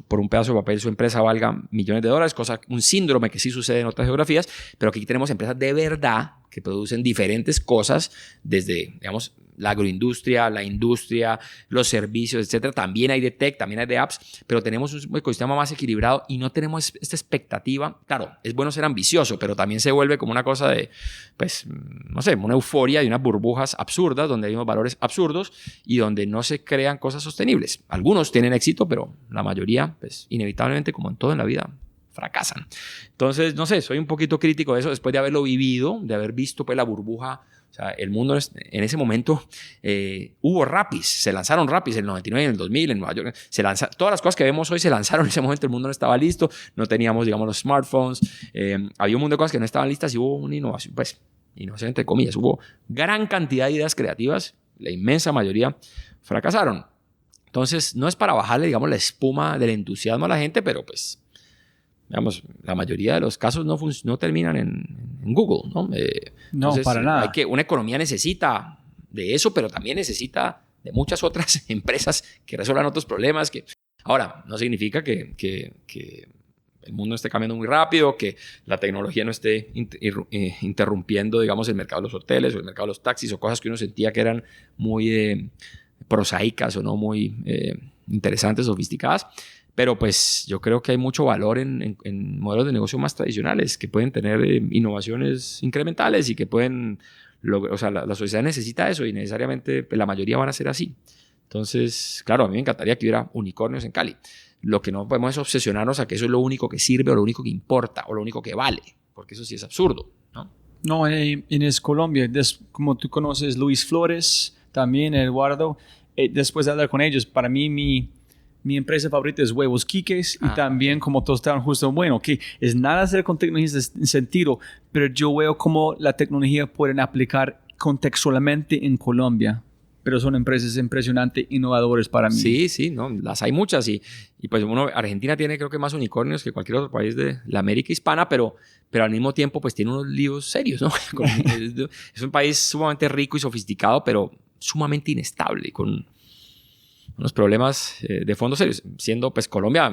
por un pedazo de papel su empresa valga millones de dólares, un síndrome que sí sucede en otras geografías, pero aquí tenemos empresas de verdad que producen diferentes cosas desde, digamos, la agroindustria, la industria, los servicios, etcétera. También hay de tech, también hay de apps, pero tenemos un ecosistema más equilibrado y no tenemos esta expectativa. Claro, es bueno ser ambicioso, pero también se vuelve como una cosa de, pues, no sé, una euforia y unas burbujas absurdas donde hay unos valores absurdos y donde no se crean cosas sostenibles. Algunos tienen éxito, pero la mayoría, pues, inevitablemente, como en todo en la vida, fracasan. Entonces, no sé, soy un poquito crítico de eso después de haberlo vivido, de haber visto pues la burbuja. O sea, el mundo en ese momento hubo Rapis, se lanzaron Rapis en el 99, en el 2000, en Nueva York. Todas las cosas que vemos hoy se lanzaron en ese momento, el mundo no estaba listo, no teníamos, digamos, los smartphones, había un mundo de cosas que no estaban listas y hubo una innovación, pues, innovación entre comillas, hubo gran cantidad de ideas creativas, la inmensa mayoría fracasaron. Entonces, no es para bajarle, digamos, la espuma del entusiasmo a la gente, pero pues, digamos, la mayoría de los casos no terminan en Google, ¿no? No, para nada. Una economía necesita de eso, pero también necesita de muchas otras empresas que resuelvan otros problemas. Ahora, no significa que el mundo esté cambiando muy rápido, que la tecnología no esté interrumpiendo, digamos, el mercado de los hoteles o el mercado de los taxis o cosas que uno sentía que eran muy prosaicas o no muy interesantes, sofisticadas. Pero pues yo creo que hay mucho valor en modelos de negocio más tradicionales que pueden tener innovaciones incrementales y que pueden lograr, o sea, la sociedad necesita eso y necesariamente pues, la mayoría van a ser así. Entonces, claro, a mí me encantaría que hubiera unicornios en Cali. Lo que no podemos es obsesionarnos a que eso es lo único que sirve o lo único que importa o lo único que vale, porque eso sí es absurdo, ¿no? No, en Colombia, como tú conoces Luis Flores, también Eduardo, después de hablar con ellos, para mí mi empresa favorita es Huevos Quiques y también como todos estaban justo, bueno, que es nada hacer con tecnologías en sentido, pero yo veo cómo la tecnología pueden aplicar contextualmente en Colombia, pero son empresas impresionantes, innovadoras para mí. Sí, no, las hay muchas y pues Argentina tiene creo que más unicornios que cualquier otro país de la América hispana, pero al mismo tiempo pues tiene unos líos serios, ¿no? Es un país sumamente rico y sofisticado, pero sumamente inestable, con unos problemas de fondo serios, siendo pues Colombia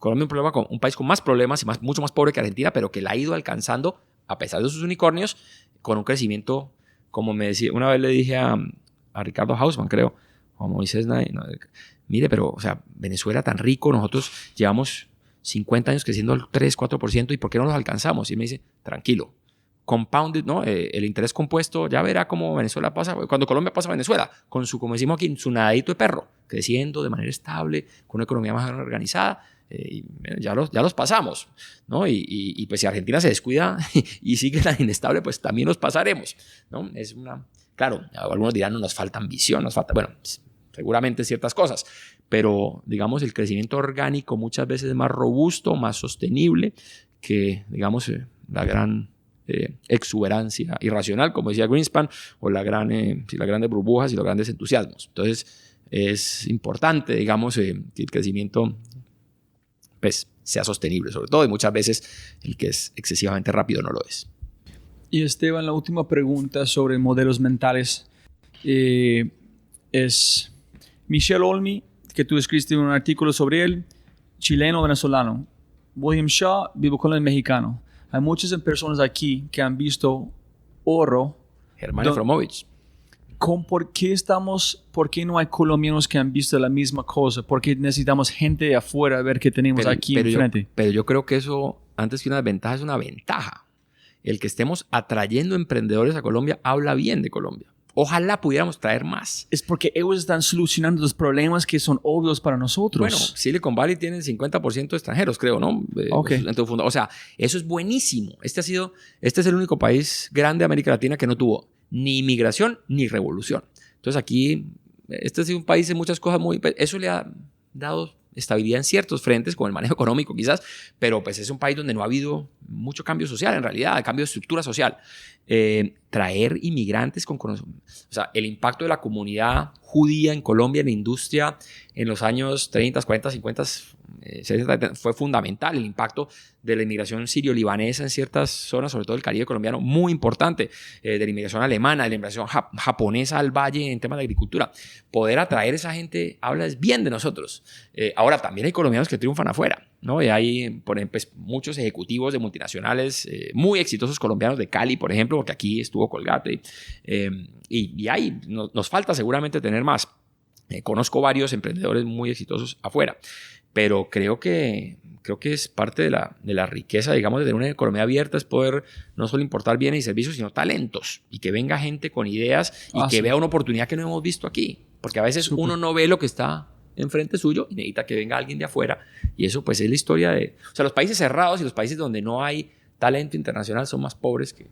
un país con más problemas y mucho más pobre que Argentina, pero que la ha ido alcanzando a pesar de sus unicornios con un crecimiento, como me decía, una vez le dije a Ricardo Hausmann, creo, o a Moisés Nay, no, mire, pero o sea, Venezuela tan rico, nosotros llevamos 50 años creciendo al 3-4% y ¿por qué no los alcanzamos? Y él me dice, tranquilo, compounded, ¿no? El interés compuesto, ya verá cómo Venezuela pasa, cuando Colombia pasa a Venezuela, con su, como decimos aquí, su nadadito de perro, creciendo de manera estable, con una economía más organizada, y ya los pasamos, ¿no? Y pues si Argentina se descuida y sigue tan inestable, pues también los pasaremos, ¿no? Claro, algunos dirán, no nos falta ambición, bueno, seguramente ciertas cosas, pero digamos el crecimiento orgánico muchas veces es más robusto, más sostenible que digamos la gran exuberancia irracional, como decía Greenspan, o las grandes burbujas y los grandes entusiasmos. Entonces es importante, digamos, que el crecimiento pues, sea sostenible, sobre todo, y muchas veces el que es excesivamente rápido no lo es. Y Esteban, la última pregunta sobre modelos mentales es Michel Olmi, que tú escribiste un artículo sobre él, chileno-venezolano. William Shaw, vivo con el mexicano. Hay muchas personas aquí que han visto oro. Germán Efromovich. ¿Por qué no hay colombianos que han visto la misma cosa? ¿Por qué necesitamos gente de afuera a ver qué tenemos aquí enfrente? Pero yo creo que eso, antes que una desventaja, es una ventaja. El que estemos atrayendo emprendedores a Colombia habla bien de Colombia. Ojalá pudiéramos traer más. Es porque ellos están solucionando los problemas que son obvios para nosotros. Bueno, Silicon Valley tiene 50% de extranjeros, creo, ¿no? Okay. O sea, eso es buenísimo. Este es el único país grande de América Latina que no tuvo ni inmigración ni revolución. Entonces aquí, este ha sido un país de muchas cosas eso le ha dado estabilidad en ciertos frentes, como el manejo económico quizás, pero pues es un país donde no ha habido mucho cambio social en realidad, cambio de estructura social. Traer inmigrantes con conocimiento, o sea, el impacto de la comunidad judía en Colombia en la industria en los años 30, 40, 50, 60 fue fundamental. El impacto de la inmigración sirio-libanesa en ciertas zonas, sobre todo el Caribe colombiano, muy importante, de la inmigración alemana, de la inmigración japonesa al valle en temas de agricultura. Poder atraer a esa gente habla bien de nosotros. Ahora, también hay colombianos que triunfan afuera, ¿no? Y hay, por ejemplo, pues, muchos ejecutivos de multinacionales muy exitosos colombianos de Cali, por ejemplo, porque aquí estuvo Colgate, y ahí nos falta seguramente tener más. Conozco varios emprendedores muy exitosos afuera, pero creo que es parte de la riqueza, digamos, de tener una economía abierta, es poder no solo importar bienes y servicios, sino talentos, y que venga gente con ideas y que vea una oportunidad que no hemos visto aquí, porque a veces uno no ve lo que está enfrente suyo y necesita que venga alguien de afuera, y eso pues es la historia o sea, los países cerrados y los países donde no hay talento internacional son más pobres que...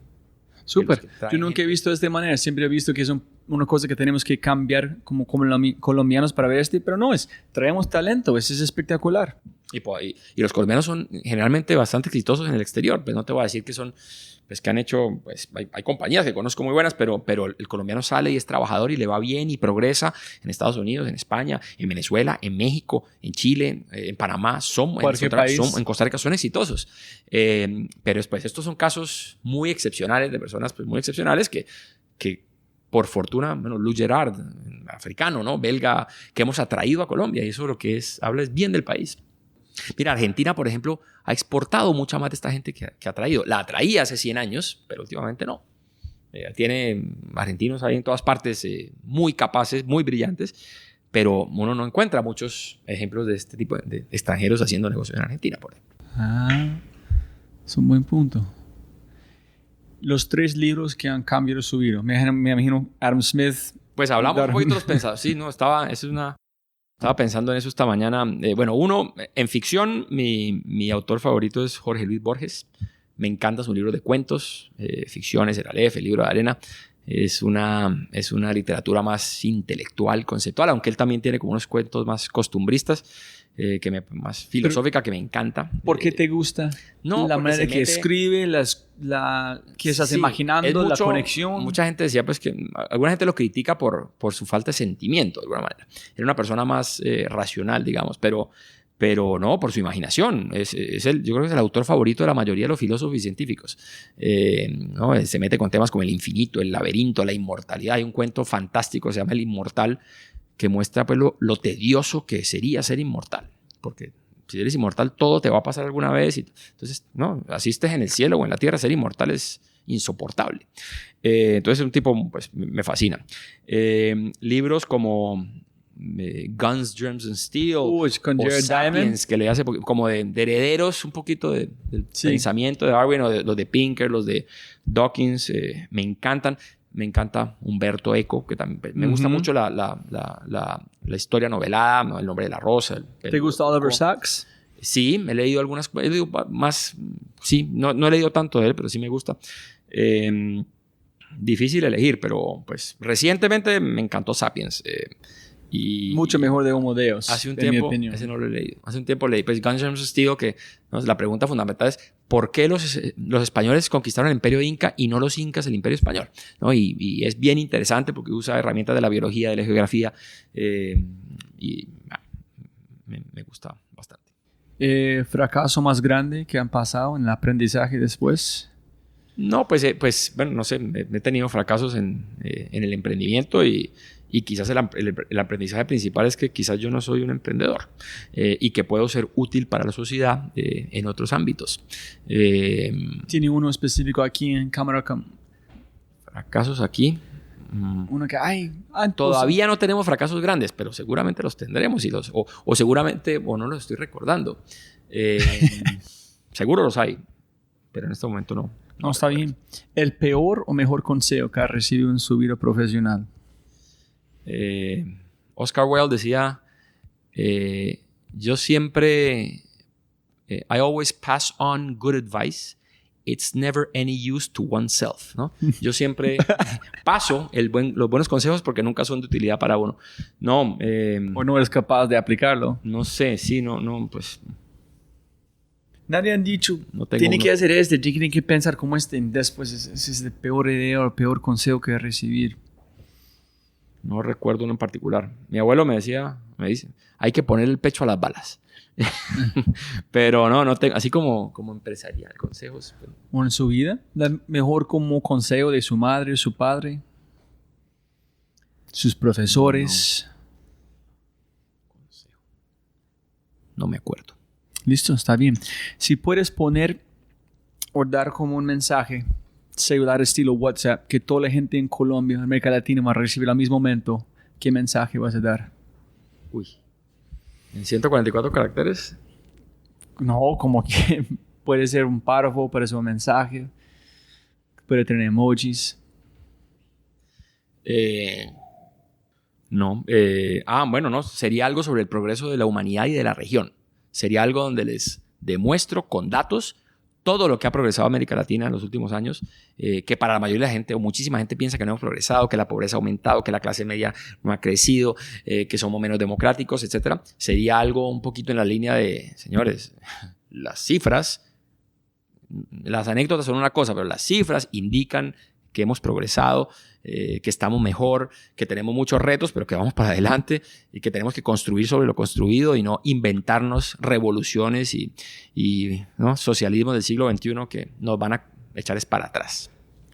Súper. Yo nunca he visto de esta manera. Siempre he visto que es una cosa que tenemos que cambiar como colombianos para ver pero no, traemos talento. Eso es espectacular. Y los colombianos son generalmente bastante exitosos en el exterior. Pues no te voy a decir que son, pues que han hecho, pues hay compañías que conozco muy buenas, pero el colombiano sale y es trabajador y le va bien y progresa en Estados Unidos, en España, en Venezuela, en México, en Chile, en Panamá, en Costa Rica son exitosos. Pero pues estos son casos muy excepcionales de personas pues, muy excepcionales que por fortuna, bueno, Luc Gerard, africano, ¿no? Belga, que hemos atraído a Colombia, y eso lo que habla bien del país. Mira, Argentina, por ejemplo, ha exportado mucha más de esta gente que ha traído. La atraía hace 100 años, pero últimamente no. Tiene argentinos ahí en todas partes muy capaces, muy brillantes, pero uno no encuentra muchos ejemplos de este tipo de extranjeros haciendo negocios en Argentina, por ejemplo. Es un buen punto. Los 3 libros que han cambiado su vida. Me imagino Adam Smith. Pues hablamos un poquito de los pensados. Sí, no, estaba pensando en eso esta mañana. Bueno, uno, en ficción, mi autor favorito es Jorge Luis Borges. Me encanta su libro de cuentos, ficciones, el Aleph, el libro de arena. Es una literatura más intelectual, conceptual, aunque él también tiene como unos cuentos más costumbristas, más filosófica, que me encanta. ¿Por qué te gusta? La manera que escribe, que estás imaginando, la conexión. Mucha gente decía pues que alguna gente lo critica por su falta de sentimiento, de alguna manera. Era una persona más racional, digamos, pero no, por su imaginación. Yo creo que es el autor favorito de la mayoría de los filósofos y científicos. ¿No? Se mete con temas como el infinito, el laberinto, la inmortalidad. Hay un cuento fantástico, se llama El Inmortal, que muestra pues, lo tedioso que sería ser inmortal. Porque si eres inmortal, todo te va a pasar alguna vez. Entonces, no, así estés en el cielo o en la tierra, ser inmortal es insoportable. Entonces, es un tipo, pues, me fascina. Libros como Guns, Germs and Steel con o Jared Sapiens, Diamond, que le hace como de herederos un poquito del pensamiento de Darwin, o los de Pinker, los de Dawkins, me encantan. Me encanta Humberto Eco, que también me gusta mucho la historia novelada, ¿no? El nombre de la rosa. ¿Te gusta Oliver Sacks? Sí, he leído algunas, he leído más, sí, no he leído tanto de él, pero sí me gusta. Difícil elegir, pero pues recientemente me encantó Sapiens. Y Mucho mejor de Homo Deus, hace un en mi tiempo, opinión. ese no lo he leído. Hace un tiempo leí, pues Guns N' Roses Steel, que ¿no? La pregunta fundamental es ¿por qué los españoles conquistaron el imperio inca y no los incas el imperio español? ¿No? Y es bien interesante porque usa herramientas de la biología, de la geografía, y me gusta bastante. ¿Fracaso más grande que han pasado en el aprendizaje después? No, pues bueno, no sé, he tenido fracasos en el emprendimiento y quizás el aprendizaje principal es que quizás yo no soy un emprendedor y que puedo ser útil para la sociedad en otros ámbitos. ¿Tiene uno específico aquí en Cámara? Fracasos aquí. Uno que, Todavía no tenemos fracasos grandes, pero seguramente los tendremos o seguramente, o no los estoy recordando. Seguro los hay, pero en este momento no. No, está bien. ¿El peor o mejor consejo que ha recibido en su vida profesional? Oscar Wilde decía, yo siempre, I always pass on good advice. It's never any use to oneself, ¿no? Yo siempre paso los buenos consejos porque nunca son de utilidad para uno. No, ¿O no eres capaz de aplicarlo? no sé, sí, no, pues Nadie han dicho, no tengo tiene uno. que hacer tiene que pensar como después ese es el peor idea o el peor consejo que recibir. No recuerdo uno en particular. Mi abuelo me dice, hay que poner el pecho a las balas. Pero no tengo, así como empresarial, consejos. Pues. ¿O en su vida? ¿Mejor como consejo de su madre, su padre? ¿Sus profesores? No me acuerdo. Listo, está bien. Si puedes poner o dar como un mensaje celular estilo WhatsApp que toda la gente en Colombia, América Latina va a recibir al mismo momento, ¿qué mensaje vas a dar? Uy. ¿En 144 caracteres? No, como que puede ser un párrafo, puede ser un mensaje, puede tener emojis. No. Bueno, no. Sería algo sobre el progreso de la humanidad y de la región. Sería algo donde les demuestro con datos todo lo que ha progresado América Latina en los últimos años, que para la mayoría de la gente, o muchísima gente, piensa que no hemos progresado, que la pobreza ha aumentado, que la clase media no ha crecido, que somos menos democráticos, etc. Sería algo un poquito en la línea de, señores, las cifras, las anécdotas son una cosa, pero las cifras indican que hemos progresado, que estamos mejor, que tenemos muchos retos, pero que vamos para adelante y que tenemos que construir sobre lo construido y no inventarnos revoluciones y ¿no? socialismo del siglo XXI que nos van a echar para atrás.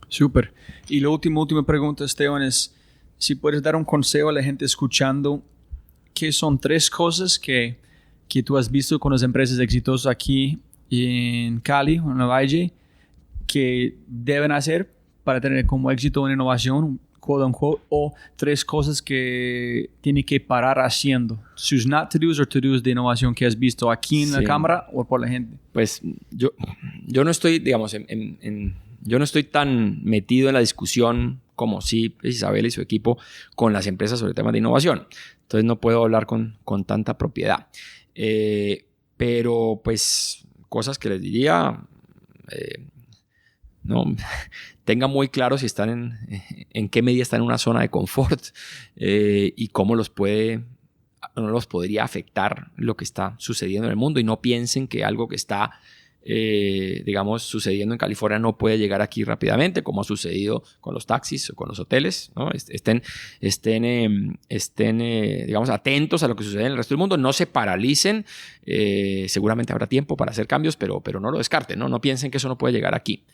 Súper. Y la última pregunta, Esteban, es si puedes dar un consejo a la gente escuchando, ¿qué son 3 cosas que tú has visto con las empresas exitosas aquí en Cali o en la Valle que deben hacer para tener como éxito en innovación, quote unquote, o 3 cosas que tiene que parar haciendo? Sus not to do's o to do's de innovación que has visto aquí en la cámara o por la gente. Pues yo no estoy, digamos, yo no estoy tan metido en la discusión como sí Isabel y su equipo con las empresas sobre temas de innovación. Entonces no puedo hablar con tanta propiedad. Pero pues cosas que les diría... no, tengan muy claro si están en qué medida están en una zona de confort y cómo los podría afectar lo que está sucediendo en el mundo, y no piensen que algo que está digamos sucediendo en California no puede llegar aquí rápidamente, como ha sucedido con los taxis o con los hoteles, ¿no? Estén digamos atentos a lo que sucede en el resto del mundo, no se paralicen, seguramente habrá tiempo para hacer cambios, pero no lo descarten, no piensen que eso no puede llegar aquí.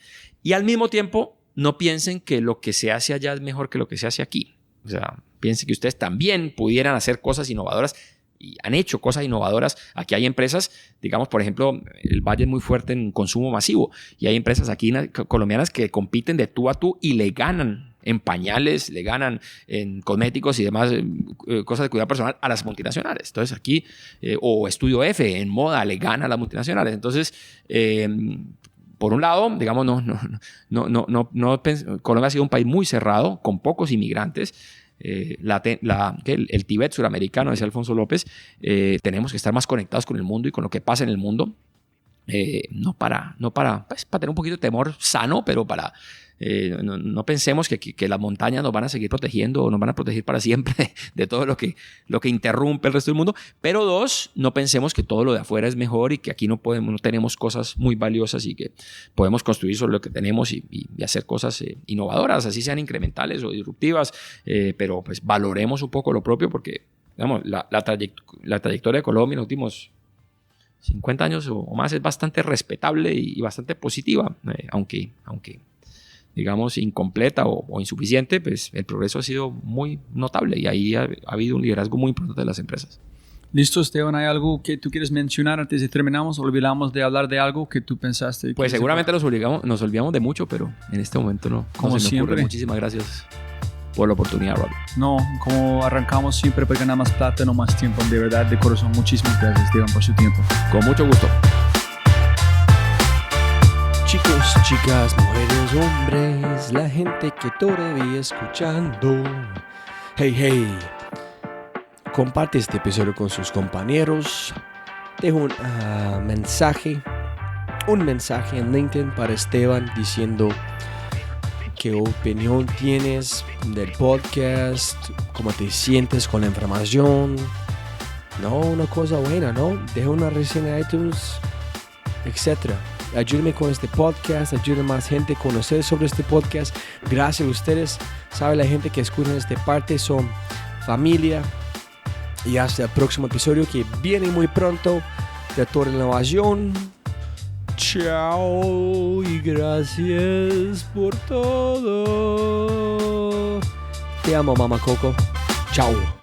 Y al mismo tiempo, no piensen que lo que se hace allá es mejor que lo que se hace aquí. O sea, piensen que ustedes también pudieran hacer cosas innovadoras y han hecho cosas innovadoras. Aquí hay empresas, digamos, por ejemplo, el Valle es muy fuerte en consumo masivo y hay empresas aquí colombianas que compiten de tú a tú y le ganan en pañales, le ganan en cosméticos y demás cosas de cuidado personal a las multinacionales. Entonces aquí, o Estudio F en moda, le gana a las multinacionales. Entonces, por un lado, digamos, Colombia ha sido un país muy cerrado, con pocos inmigrantes. El Tíbet suramericano, decía Alfonso López, tenemos que estar más conectados con el mundo y con lo que pasa en el mundo. No para tener un poquito de temor sano, pero para No pensemos que las montañas nos van a seguir protegiendo o nos van a proteger para siempre de todo lo que interrumpe el resto del mundo. Pero dos, no pensemos que todo lo de afuera es mejor y que aquí no tenemos cosas muy valiosas y que podemos construir sobre lo que tenemos y hacer cosas innovadoras, así sean incrementales o disruptivas, pero pues valoremos un poco lo propio porque, digamos, la trayectoria de Colombia en los últimos 50 años o más es bastante respetable y bastante positiva, aunque digamos incompleta o insuficiente, pues el progreso ha sido muy notable y ahí ha habido un liderazgo muy importante de las empresas. Listo, Esteban, ¿hay algo que tú quieres mencionar antes de terminamos? ¿Olvidamos de hablar de algo que tú pensaste? Pues seguramente nos olvidamos de mucho, pero en este momento no. Como se me siempre. ocurre. Muchísimas gracias por la oportunidad, Rob. No, como arrancamos siempre para ganar más plata, no más tiempo. De verdad, de corazón, muchísimas gracias, Esteban, por su tiempo. Con mucho gusto. Chicos, chicas, mujeres, hombres, la gente que todavía escuchando. Hey, hey. Comparte este episodio con sus compañeros. Dejo un mensaje en LinkedIn para Esteban diciendo qué opinión tienes del podcast, cómo te sientes con la información. No, una cosa buena, ¿no? Deja una reseña en iTunes, etc. Ayúdame con este podcast, ayuda a más gente a conocer sobre este podcast. Gracias a ustedes. Sabe, la gente que escucha esta parte son familia. Y hasta el próximo episodio que viene muy pronto de Torre Innovación. Chao y gracias por todo. Te amo, Mamá Coco. Chao.